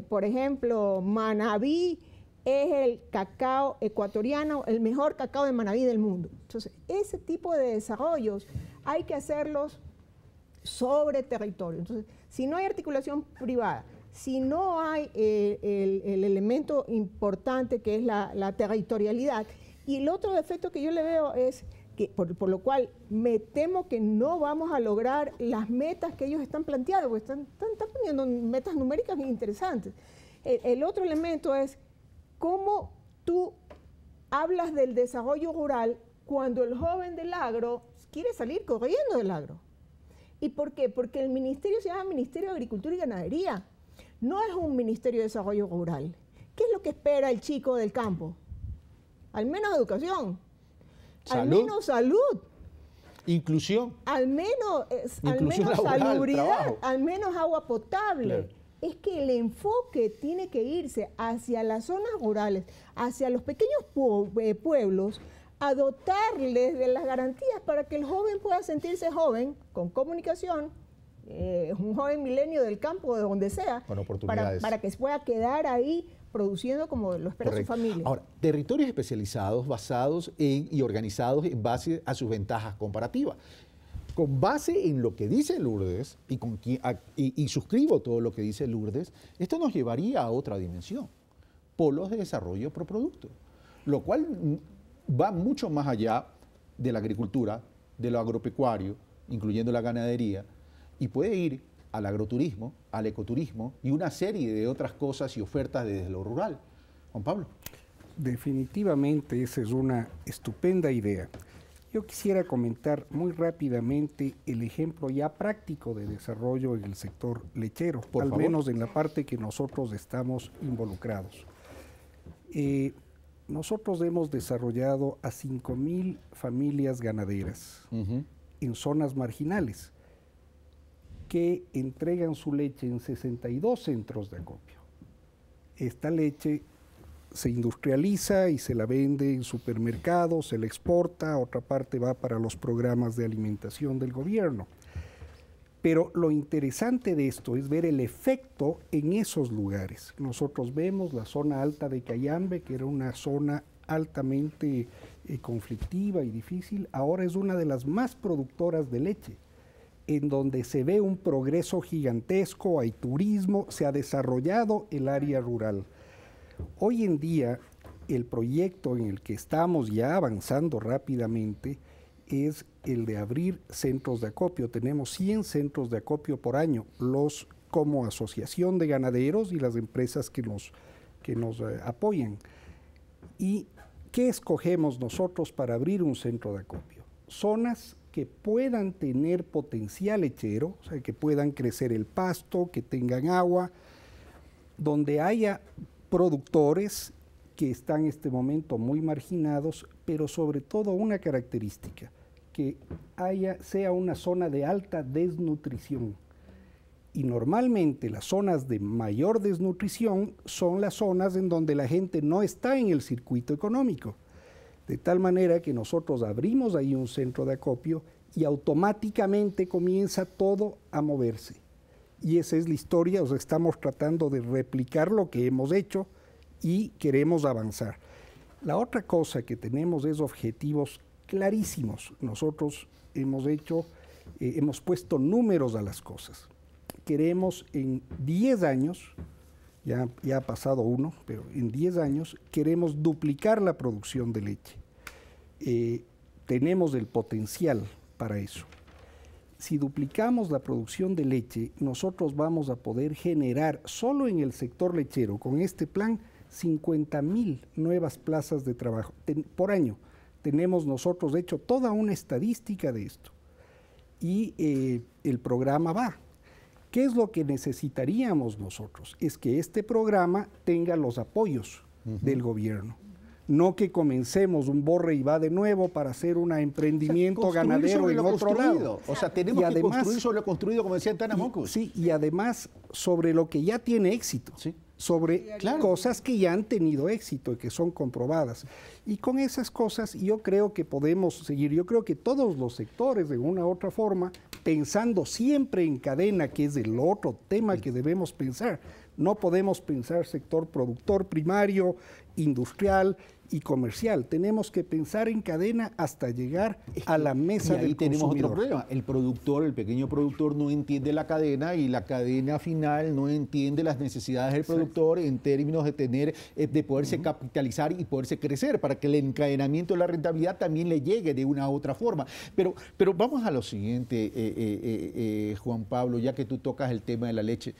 por ejemplo, Manabí, es el cacao ecuatoriano, el mejor cacao de Manabí del mundo. Entonces, ese tipo de desarrollos hay que hacerlos sobre territorio. Entonces, si no hay articulación privada, si no hay el elemento importante que es la territorialidad, y el otro defecto que yo le veo es que, por lo cual me temo que no vamos a lograr las metas que ellos están planteando, porque están poniendo metas numéricas bien interesantes. El otro elemento es cómo tú hablas del desarrollo rural cuando el joven del agro quiere salir corriendo del agro. ¿Y por qué? Porque el ministerio se llama Ministerio de Agricultura y Ganadería. No es un Ministerio de Desarrollo Rural. ¿Qué es lo que espera el chico del campo? Al menos educación. ¿Salud? Al menos salud. Inclusión. Al menos laboral, salubridad, trabajo. al menos agua potable. Claro. Es que el enfoque tiene que irse hacia las zonas rurales, hacia los pequeños pueblos, a dotarles de las garantías para que el joven pueda sentirse joven, con comunicación, un joven milenio del campo, de donde sea, con oportunidades, para que pueda quedar ahí produciendo como lo espera su familia. Ahora, territorios especializados basados y organizados en base a sus ventajas comparativas. Con base en lo que dice Lourdes, y suscribo todo lo que dice Lourdes, esto nos llevaría a otra dimensión, polos de desarrollo por producto, lo cual va mucho más allá de la agricultura, de lo agropecuario, incluyendo la ganadería, y puede ir al agroturismo, al ecoturismo y una serie de otras cosas y ofertas desde lo rural. Juan Pablo. Definitivamente esa es una estupenda idea. Yo quisiera comentar muy rápidamente el ejemplo ya práctico de desarrollo en el sector lechero, al menos en la parte que nosotros estamos involucrados. Nosotros hemos desarrollado a 5,000 familias ganaderas en zonas marginales que entregan su leche en 62 centros de acopio. Esta leche se industrializa y se la vende en supermercados, se la exporta, otra parte va para los programas de alimentación del gobierno. Pero lo interesante de esto es ver el efecto en esos lugares. Nosotros vemos la zona alta de Cayambe, que era una zona altamente conflictiva y difícil, ahora es una de las más productoras de leche, en donde se ve un progreso gigantesco, hay turismo, se ha desarrollado el área rural. Hoy en día, el proyecto en el que estamos ya avanzando rápidamente es el de abrir centros de acopio. Tenemos 100 centros de acopio por año, como asociación de ganaderos y las empresas que nos apoyan. ¿Y qué escogemos nosotros para abrir un centro de acopio? Zonas que puedan tener potencial lechero, o sea, que puedan crecer el pasto, que tengan agua, donde haya productores que están en este momento muy marginados, pero sobre todo una característica, que sea una zona de alta desnutrición. Y normalmente las zonas de mayor desnutrición son las zonas en donde la gente no está en el circuito económico. De tal manera que nosotros abrimos ahí un centro de acopio y automáticamente comienza todo a moverse. Y esa es la historia, o sea, estamos tratando de replicar lo que hemos hecho y queremos avanzar. La otra cosa que tenemos es objetivos clarísimos. Nosotros hemos puesto números a las cosas. Queremos en 10 años, ya ha pasado uno, pero en 10 años queremos duplicar la producción de leche. Tenemos el potencial para eso. Si duplicamos la producción de leche, nosotros vamos a poder generar solo en el sector lechero, con este plan, 50,000 nuevas plazas de trabajo por año. Tenemos nosotros hecho toda una estadística de esto. Y el programa va. ¿Qué es lo que necesitaríamos nosotros? Es que este programa tenga los apoyos del gobierno. No que comencemos un borre y va de nuevo para hacer un emprendimiento ganadero en otro lado. O sea, tenemos que construir sobre lo construido, como decía Tana Mocus. Sí, y además sobre lo que ya tiene éxito. Sí. Sobre cosas que ya han tenido éxito y que son comprobadas. Y con esas cosas yo creo que podemos seguir. Yo creo que todos los sectores, de una u otra forma, pensando siempre en cadena, que es el otro tema que debemos pensar. No podemos pensar sector productor primario, industrial y comercial. Tenemos que pensar en cadena hasta llegar a la mesa del consumidor. Y ahí tenemos otro problema. El productor, el pequeño productor, no entiende la cadena y la cadena final no entiende las necesidades del productor en términos de poderse capitalizar y poderse crecer para que el encadenamiento de la rentabilidad también le llegue de una u otra forma. Pero vamos a lo siguiente, Juan Pablo, ya que tú tocas el tema de la leche.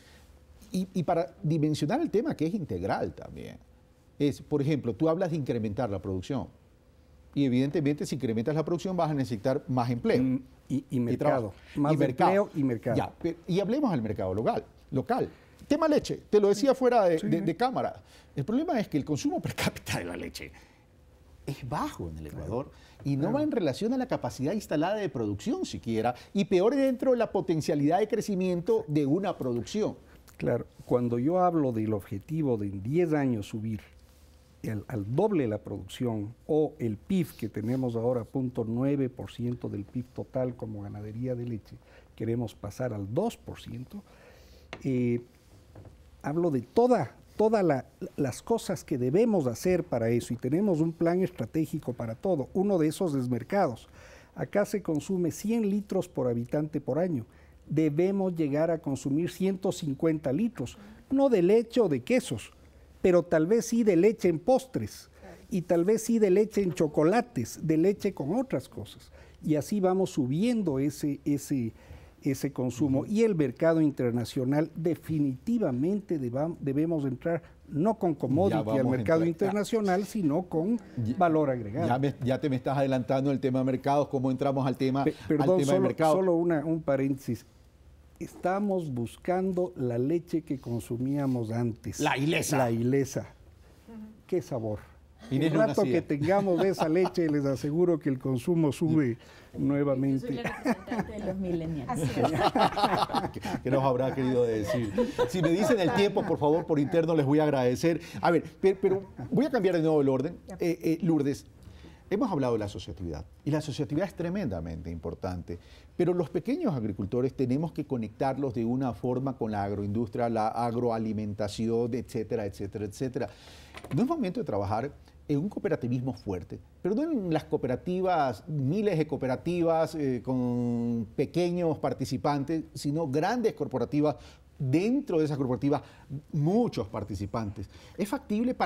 Y para dimensionar el tema, que es integral también, por ejemplo, tú hablas de incrementar la producción. Y evidentemente, si incrementas la producción, vas a necesitar más empleo. Y mercado. Más empleo y mercado. Ya, y hablemos del mercado local. Tema leche, te lo decía fuera de cámara. El problema es que el consumo per cápita de la leche es bajo en el Ecuador y no va en relación a la capacidad instalada de producción siquiera, y peor dentro de la potencialidad de crecimiento de una producción. Claro, cuando yo hablo del objetivo de en 10 años subir al doble la producción, o el PIB que tenemos ahora, 0.9% del PIB total como ganadería de leche, queremos pasar al 2%, hablo de todas las cosas que debemos hacer para eso, y tenemos un plan estratégico para todo. Uno de esos es mercados. Acá se consume 100 litros por habitante por año. Debemos llegar a consumir 150 litros, no de leche o de quesos, pero tal vez sí de leche en postres, y tal vez sí de leche en chocolates, de leche con otras cosas. Y así vamos subiendo ese consumo. Y el mercado internacional definitivamente debemos entrar no con commodity al mercado internacional, sino con valor agregado. Ya te me estás adelantando el tema de mercados, cómo entramos al tema, de mercado. Solo un paréntesis. Estamos buscando la leche que consumíamos antes. La Ilesa. La Ilesa. Qué sabor. El rato que tengamos esa leche, les aseguro que el consumo sube nuevamente. Yo soy la representante de los millennials. ¿Qué nos habrá querido decir? Si me dicen el tiempo, por favor, por interno, les voy a agradecer. A ver, pero voy a cambiar de nuevo el orden. Lourdes, hemos hablado de la asociatividad, y la asociatividad es tremendamente importante, pero los pequeños agricultores tenemos que conectarlos de una forma con la agroindustria, la agroalimentación, etcétera, etcétera, etcétera. No es momento de trabajar en un cooperativismo fuerte, pero no en las cooperativas, miles de cooperativas con pequeños participantes, sino grandes corporativas dentro de esas corporativas muchos participantes. ¿Es factible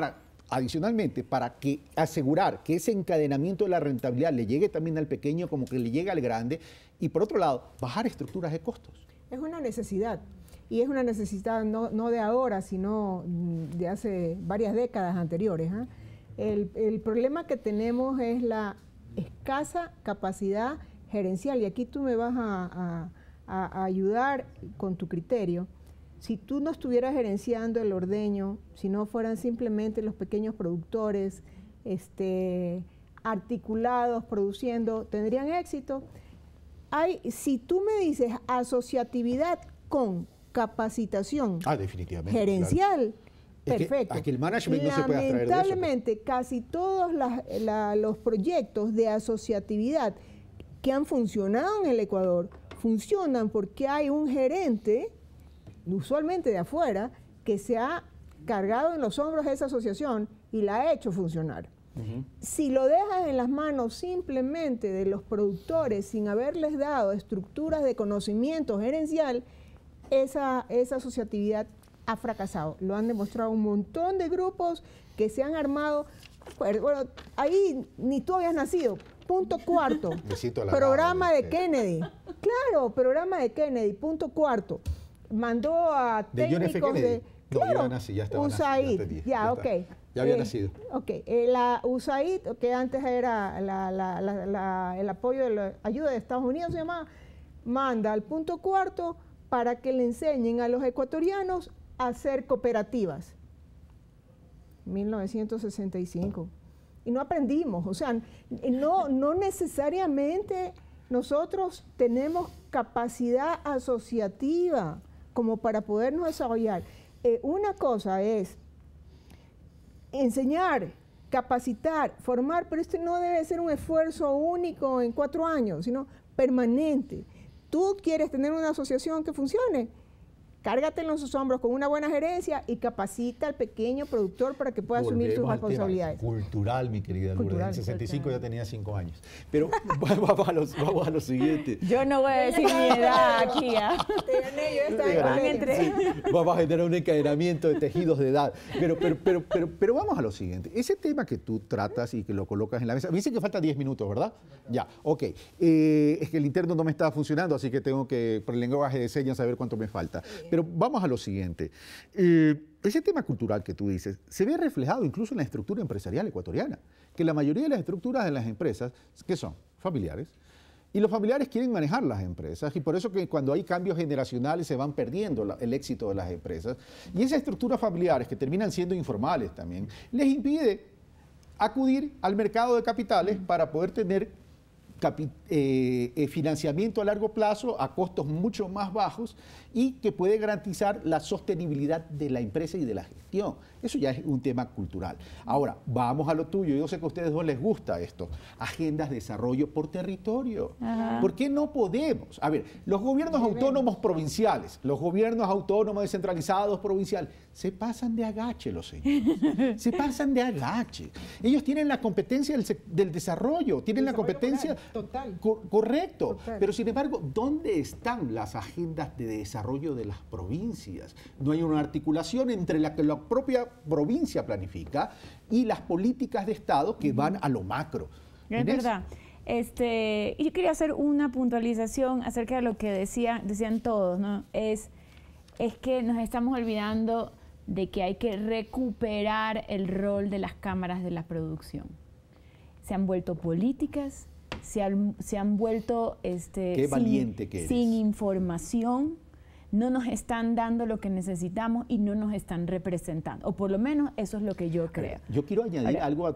adicionalmente, para asegurar que ese encadenamiento de la rentabilidad le llegue también al pequeño como que le llega al grande, y por otro lado, bajar estructuras de costos? Es una necesidad, y es una necesidad no de ahora, sino de hace varias décadas anteriores, ¿eh? El problema que tenemos es la escasa capacidad gerencial, y aquí tú me vas a ayudar con tu criterio. Si tú no estuvieras gerenciando el ordeño, si no fueran simplemente los pequeños productores articulados, produciendo, ¿tendrían éxito? Si tú me dices asociatividad con capacitación definitivamente, gerencial, claro. Perfecto. Es que el management no se puede abstraer de eso. Lamentablemente, casi todos los proyectos de asociatividad que han funcionado en el Ecuador funcionan porque hay un gerente, usualmente de afuera, que se ha cargado en los hombros de esa asociación y la ha hecho funcionar. Si lo dejas en las manos simplemente de los productores sin haberles dado estructuras de conocimiento gerencial, esa asociatividad ha fracasado. Lo han demostrado un montón de grupos que se han armado. Bueno, ahí ni tú habías nacido. Punto cuarto. Programa de Kennedy. Claro, programa de Kennedy. Punto cuarto. Mandó a técnicos de... No, yo nací, ya estaba USAID. Ya había nacido. La USAID, que antes era el apoyo de la ayuda de Estados Unidos, se llamaba, manda al punto cuarto para que le enseñen a los ecuatorianos a hacer cooperativas. 1965. Y no aprendimos, o sea, no necesariamente nosotros tenemos capacidad asociativa como para podernos desarrollar. Una cosa es enseñar, capacitar, formar, pero este no debe ser un esfuerzo único en 4 años, sino permanente. Tú quieres tener una asociación que funcione, cárgatelo en sus hombros con una buena gerencia y capacita al pequeño productor para que pueda asumir sus responsabilidades. Cultural, mi querida Lourdes. En 65 ya tenía 5 años. Pero vamos a lo siguiente. Yo no voy a decir mi edad aquí. Vamos a generar un encadenamiento de tejidos de edad. Pero vamos a lo siguiente. Ese tema que tú tratas y que lo colocas en la mesa, me dicen que faltan 10 minutos, ¿verdad? Ya, ok. Es que el interno no me estaba funcionando, así que tengo que, por el lenguaje de señas, saber cuánto me falta. Pero vamos a lo siguiente. Ese tema cultural que tú dices se ve reflejado incluso en la estructura empresarial ecuatoriana, que la mayoría de las estructuras de las empresas, ¿qué son? Familiares. Y los familiares quieren manejar las empresas, y por eso que cuando hay cambios generacionales se van perdiendo el éxito de las empresas. Y esas estructuras familiares, que terminan siendo informales también, les impide acudir al mercado de capitales para poder tener financiamiento a largo plazo a costos mucho más bajos y que puede garantizar la sostenibilidad de la empresa y de la gestión. Eso ya es un tema cultural. Ahora, vamos a lo tuyo. Yo sé que a ustedes dos les gusta esto. Agendas de desarrollo por territorio. Ajá. ¿Por qué no podemos? A ver, los gobiernos autónomos provinciales, los gobiernos autónomos descentralizados provinciales, se pasan de agache los señores. Se pasan de agache. Ellos tienen la competencia del desarrollo, tienen la competencia... Total. Correcto. Total. Pero sin embargo, ¿dónde están las agendas de desarrollo de las provincias? No hay una articulación entre la que la propia provincia planifica y las políticas de Estado que van a lo macro. Es verdad. Y yo quería hacer una puntualización acerca de lo que decían todos, ¿no? Es que nos estamos olvidando de que hay que recuperar el rol de las cámaras de la producción. Se han vuelto políticas, se han vuelto Qué valiente que eres. Sin información, no nos están dando lo que necesitamos y no nos están representando, o por lo menos eso es lo que yo creo. Yo quiero añadir algo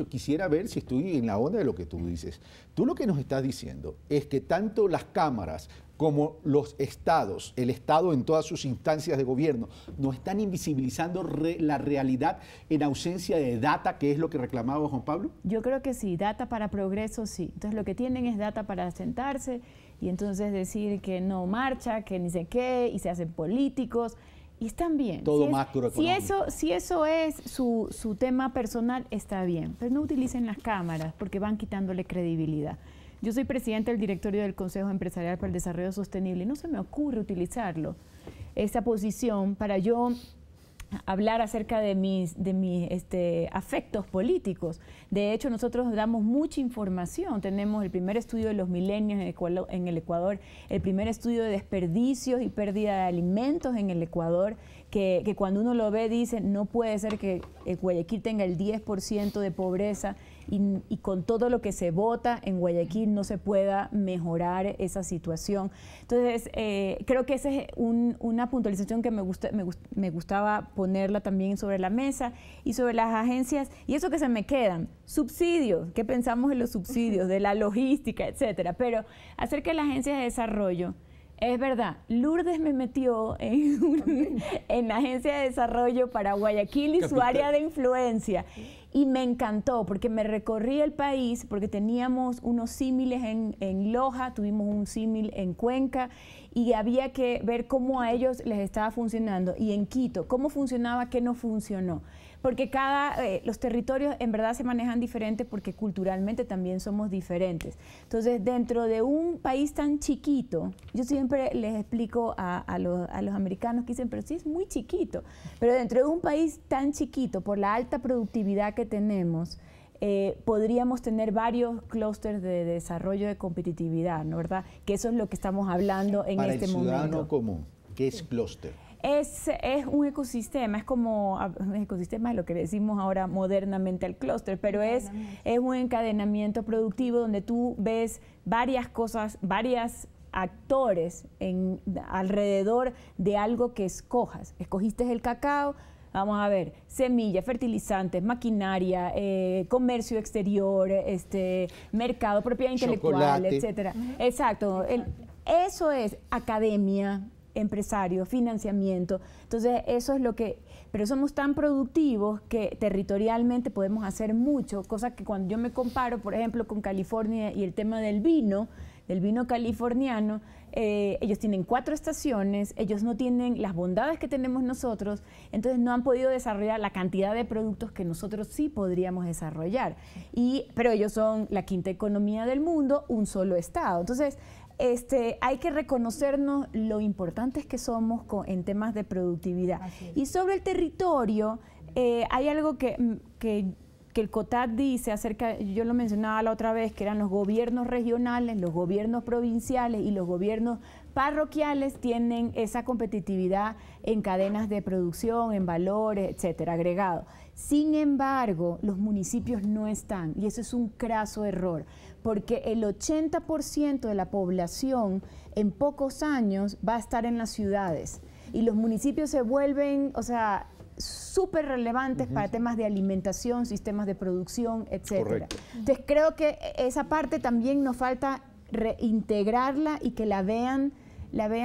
quisiera ver si estoy en la onda de lo que tú dices. Tú lo que nos estás diciendo es que tanto las cámaras como los estados, el Estado en todas sus instancias de gobierno, no están invisibilizando la realidad en ausencia de data, que es lo que reclamaba Juan Pablo. Yo creo que sí, data para progreso sí. Entonces lo que tienen es data para sentarse y entonces decir que no marcha, que ni sé qué, y se hacen políticos, y están bien. Todo macroeconómico. Si eso es su tema personal, está bien, pero no utilicen las cámaras porque van quitándole credibilidad. yo soy presidenta del directorio del Consejo Empresarial para el Desarrollo Sostenible y no se me ocurre utilizarlo, esa posición, para yo hablar acerca de mis afectos políticos. De hecho, nosotros damos mucha información. Tenemos el primer estudio de los milenios en el Ecuador, el primer estudio de desperdicios y pérdida de alimentos en el Ecuador, que cuando uno lo ve dice, no puede ser que Guayaquil tenga el 10% de pobreza y con todo lo que se vota en Guayaquil no se pueda mejorar esa situación. Entonces, creo que esa es una puntualización que me gustaba ponerla también sobre la mesa, y sobre las agencias, y eso que se me quedan, subsidios, ¿qué pensamos en los subsidios, de la logística, etcétera? Pero acerca de la agencia de desarrollo, es verdad, Lourdes me metió en la agencia de desarrollo para Guayaquil y su área de influencia. Y me encantó porque me recorrí el país, porque teníamos unos símiles en Loja, tuvimos un símil en Cuenca, y había que ver cómo a ellos les estaba funcionando. Y en Quito, cómo funcionaba, qué no funcionó. Porque los territorios en verdad se manejan diferente, porque culturalmente también somos diferentes. Entonces, dentro de un país tan chiquito, yo siempre les explico a los americanos que dicen, pero sí es muy chiquito, pero dentro de un país tan chiquito, por la alta productividad que tenemos, podríamos tener varios clústeres de desarrollo de competitividad, ¿no, verdad? Que eso es lo que estamos hablando en este momento. Para el ciudadano común, ¿qué es clúster? Es un ecosistema, es como un ecosistema, es lo que decimos ahora modernamente al clúster, pero es un encadenamiento productivo donde tú ves varias cosas, varios actores alrededor de algo que escojas. Escogiste el cacao, vamos a ver, semillas, fertilizantes, maquinaria, comercio exterior, mercado, propiedad intelectual, chocolate, etcétera. Exacto. Eso es academia, empresario, financiamiento. Entonces, eso es lo que... Pero somos tan productivos que territorialmente podemos hacer mucho, cosa que cuando yo me comparo, por ejemplo, con California y el tema del vino californiano, ellos tienen 4 estaciones, ellos no tienen las bondades que tenemos nosotros, entonces no han podido desarrollar la cantidad de productos que nosotros sí podríamos desarrollar. Pero ellos son la 5ª economía del mundo, un solo estado. Entonces, hay que reconocernos lo importantes que somos en temas de productividad. Y sobre el territorio, hay algo que el COTAD dice acerca, yo lo mencionaba la otra vez, que eran los gobiernos regionales, los gobiernos provinciales y los gobiernos parroquiales tienen esa competitividad en cadenas de producción, en valores, etcétera, agregado. Sin embargo, los municipios no están, y eso es un craso error, porque el 80% de la población en pocos años va a estar en las ciudades, y los municipios se vuelven, súper relevantes para temas de alimentación, sistemas de producción, etcétera. Correcto. Entonces, creo que esa parte también nos falta reintegrarla y que la vean...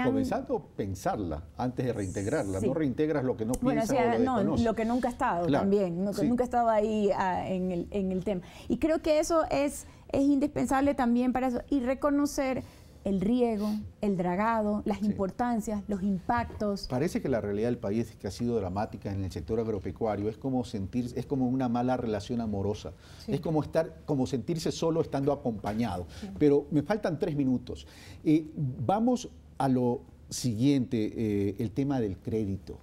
Comenzando a pensarla antes de reintegrarla. Sí. No reintegras lo que no piensas o lo desconoces. Lo que nunca ha estado también, nunca ha estado ahí en el tema. Y creo que eso es indispensable también para eso. Y reconocer el riego, el dragado, las importancias, los impactos. Parece que la realidad del país es que ha sido dramática en el sector agropecuario. Es como una mala relación amorosa. Sí. Es como sentirse solo estando acompañado. Sí. Pero me faltan 3 minutos. Vamos a lo siguiente, el tema del crédito.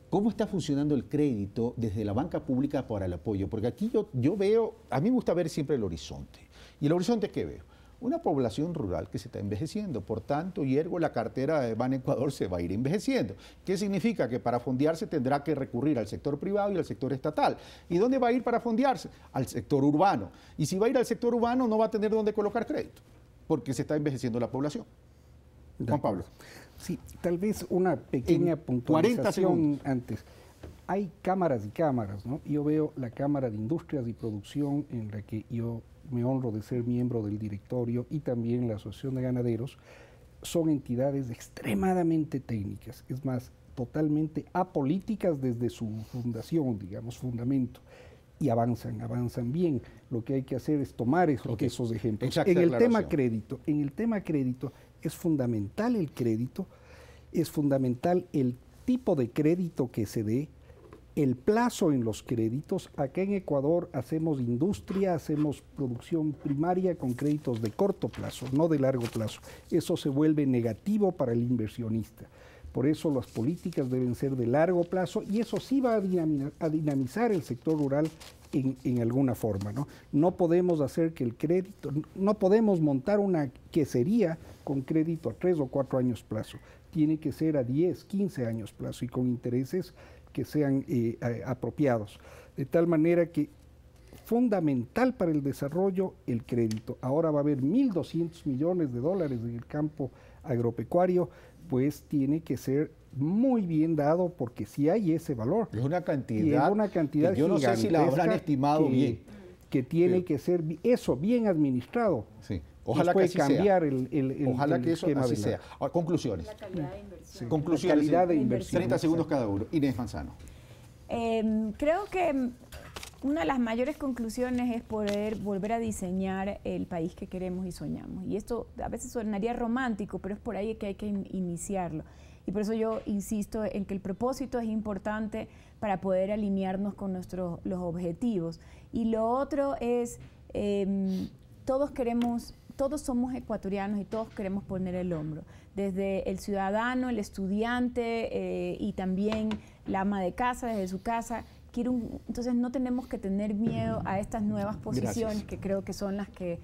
¿Cómo está funcionando el crédito desde la banca pública para el apoyo? Porque aquí yo veo, a mí me gusta ver siempre el horizonte. ¿Y el horizonte qué veo? Una población rural que se está envejeciendo, por tanto, la cartera de Ban Ecuador se va a ir envejeciendo. ¿Qué significa? Que para fondearse tendrá que recurrir al sector privado y al sector estatal. ¿Y dónde va a ir para fondearse? Al sector urbano. Y si va a ir al sector urbano, no va a tener dónde colocar crédito, porque se está envejeciendo la población. Juan Pablo. Sí, tal vez una pequeña puntualización antes. Hay cámaras y cámaras, ¿no? Yo veo la Cámara de Industrias y Producción, en la que yo me honro de ser miembro del directorio, y también la Asociación de Ganaderos. Son entidades extremadamente técnicas, es más, totalmente apolíticas desde su fundación, fundamento, y avanzan bien. Lo que hay que hacer es tomar esos ejemplos. En el tema crédito es fundamental el crédito, es fundamental el tipo de crédito que se dé, El plazo en los créditos, acá en Ecuador hacemos industria, hacemos producción primaria con créditos de corto plazo, no de largo plazo. Eso se vuelve negativo para el inversionista. Por eso las políticas deben ser de largo plazo y eso sí va a dinamizar el sector rural en alguna forma, ¿no? No podemos hacer que el crédito, no podemos montar una quesería con crédito a 3 o 4 años plazo. Tiene que ser a 10, 15 años plazo y con intereses que sean apropiados. De tal manera que fundamental para el desarrollo el crédito. Ahora va a haber 1.200 millones de dólares en el campo agropecuario, pues tiene que ser muy bien dado porque si hay ese valor. Es una cantidad que yo no sé si la habrán estimado bien. Que tiene que ser eso, bien administrado. Sí. Ojalá que así cambiar sea. Ojalá que eso así sea. Ahora, conclusiones. La calidad de inversión. Sí. Conclusiones. La calidad de inversión. 30 segundos cada uno. Inés Manzano. Creo que una de las mayores conclusiones es poder volver a diseñar el país que queremos y soñamos. Y esto a veces sonaría romántico, pero es por ahí que hay que iniciarlo. Y por eso yo insisto en que el propósito es importante para poder alinearnos con los objetivos. Y lo otro es, todos somos ecuatorianos y todos queremos poner el hombro. Desde el ciudadano, el estudiante y también la ama de casa, desde su casa. Entonces no tenemos que tener miedo a estas nuevas posiciones que creo que son las que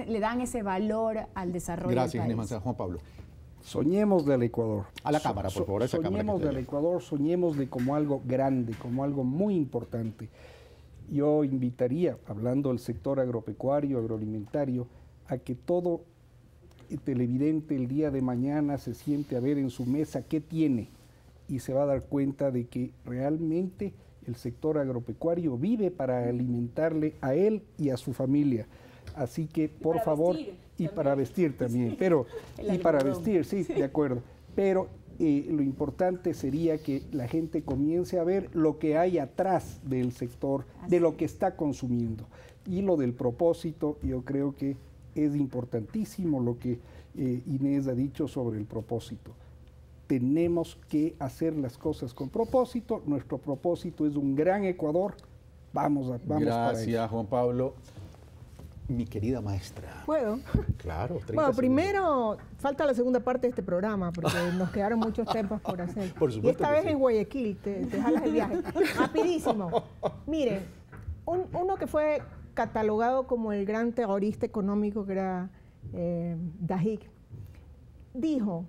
le dan ese valor al desarrollo del país. Gracias, Inés Manzano. Juan Pablo. Soñemos del Ecuador. A la cámara, por favor. Soñemos del Ecuador, soñemos de como algo grande, como algo muy importante. Yo invitaría, hablando del sector agropecuario, agroalimentario, a que todo televidente el día de mañana se siente a ver en su mesa qué tiene y se va a dar cuenta de que realmente el sector agropecuario vive para alimentarle a él y a su familia. Así que, por favor, y para vestir también, pero, y para vestir, sí, de acuerdo. Pero lo importante sería que la gente comience a ver lo que hay atrás del sector, de lo que está consumiendo. Y lo del propósito, yo creo que es importantísimo lo que Inés ha dicho sobre el propósito. Tenemos que hacer las cosas con propósito. Nuestro propósito es un gran Ecuador. Vamos para eso. Gracias, Juan Pablo. Mi querida maestra. ¿Puedo? Claro. 30 Bueno, primero segundos. falta la segunda parte de este programa porque nos quedaron muchos temas por hacer. Por supuesto y esta que vez sí. en Guayaquil, te jalas el viaje. Rapidísimo. Miren, uno que fue catalogado como el gran terrorista económico, que era Dajik, dijo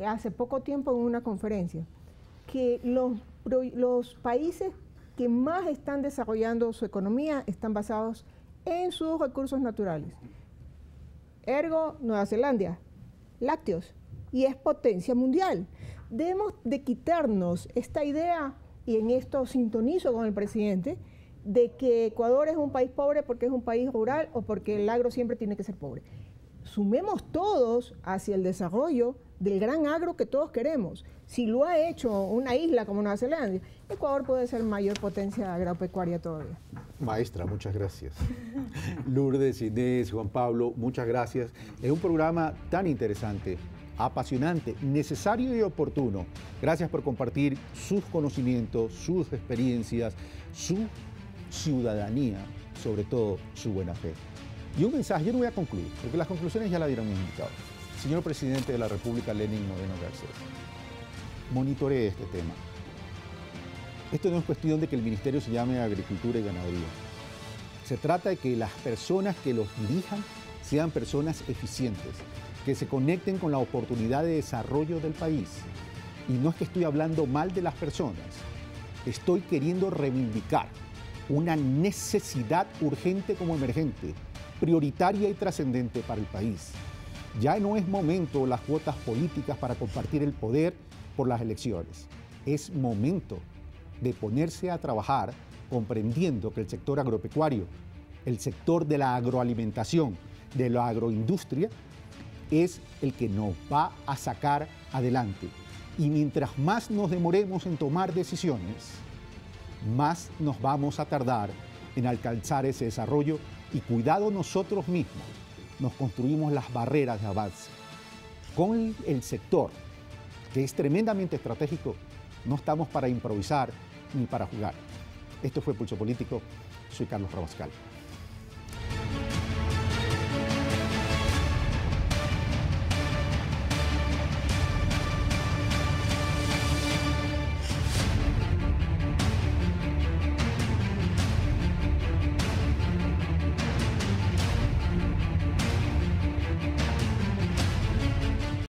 hace poco tiempo en una conferencia que los países que más están desarrollando su economía están basados en sus recursos naturales. Ergo, Nueva Zelanda, lácteos, y es potencia mundial. Debemos de quitarnos esta idea, y en esto sintonizo con el presidente, de que Ecuador es un país pobre porque es un país rural o porque el agro siempre tiene que ser pobre. Sumemos todos hacia el desarrollo del gran agro que todos queremos. Si lo ha hecho una isla como Nueva Zelanda, Ecuador puede ser mayor potencia agropecuaria todavía. Maestra, muchas gracias. Lourdes, Inés, Juan Pablo, muchas gracias. Es un programa tan interesante, apasionante, necesario y oportuno. Gracias por compartir sus conocimientos, sus experiencias, su ciudadanía, sobre todo su buena fe. Y un mensaje, yo no voy a concluir, porque las conclusiones ya la dieron mis invitados. Señor Presidente de la República, Lenín Moreno Garcés, monitoree este tema. Esto no es cuestión de que el ministerio se llame Agricultura y Ganadería. Se trata de que las personas que los dirijan sean personas eficientes, que se conecten con la oportunidad de desarrollo del país. Y no es que estoy hablando mal de las personas, estoy queriendo reivindicar una necesidad urgente como emergente, prioritaria y trascendente para el país. Ya no es momento las cuotas políticas para compartir el poder por las elecciones. Es momento de ponerse a trabajar comprendiendo que el sector agropecuario, el sector de la agroalimentación, de la agroindustria, es el que nos va a sacar adelante. Y mientras más nos demoremos en tomar decisiones, más nos vamos a tardar en alcanzar ese desarrollo y cuidado nosotros mismos nos construimos las barreras de avance. Con el sector, que es tremendamente estratégico, No estamos para improvisar ni para jugar. Esto fue Pulso Político. Soy Carlos Rabascal.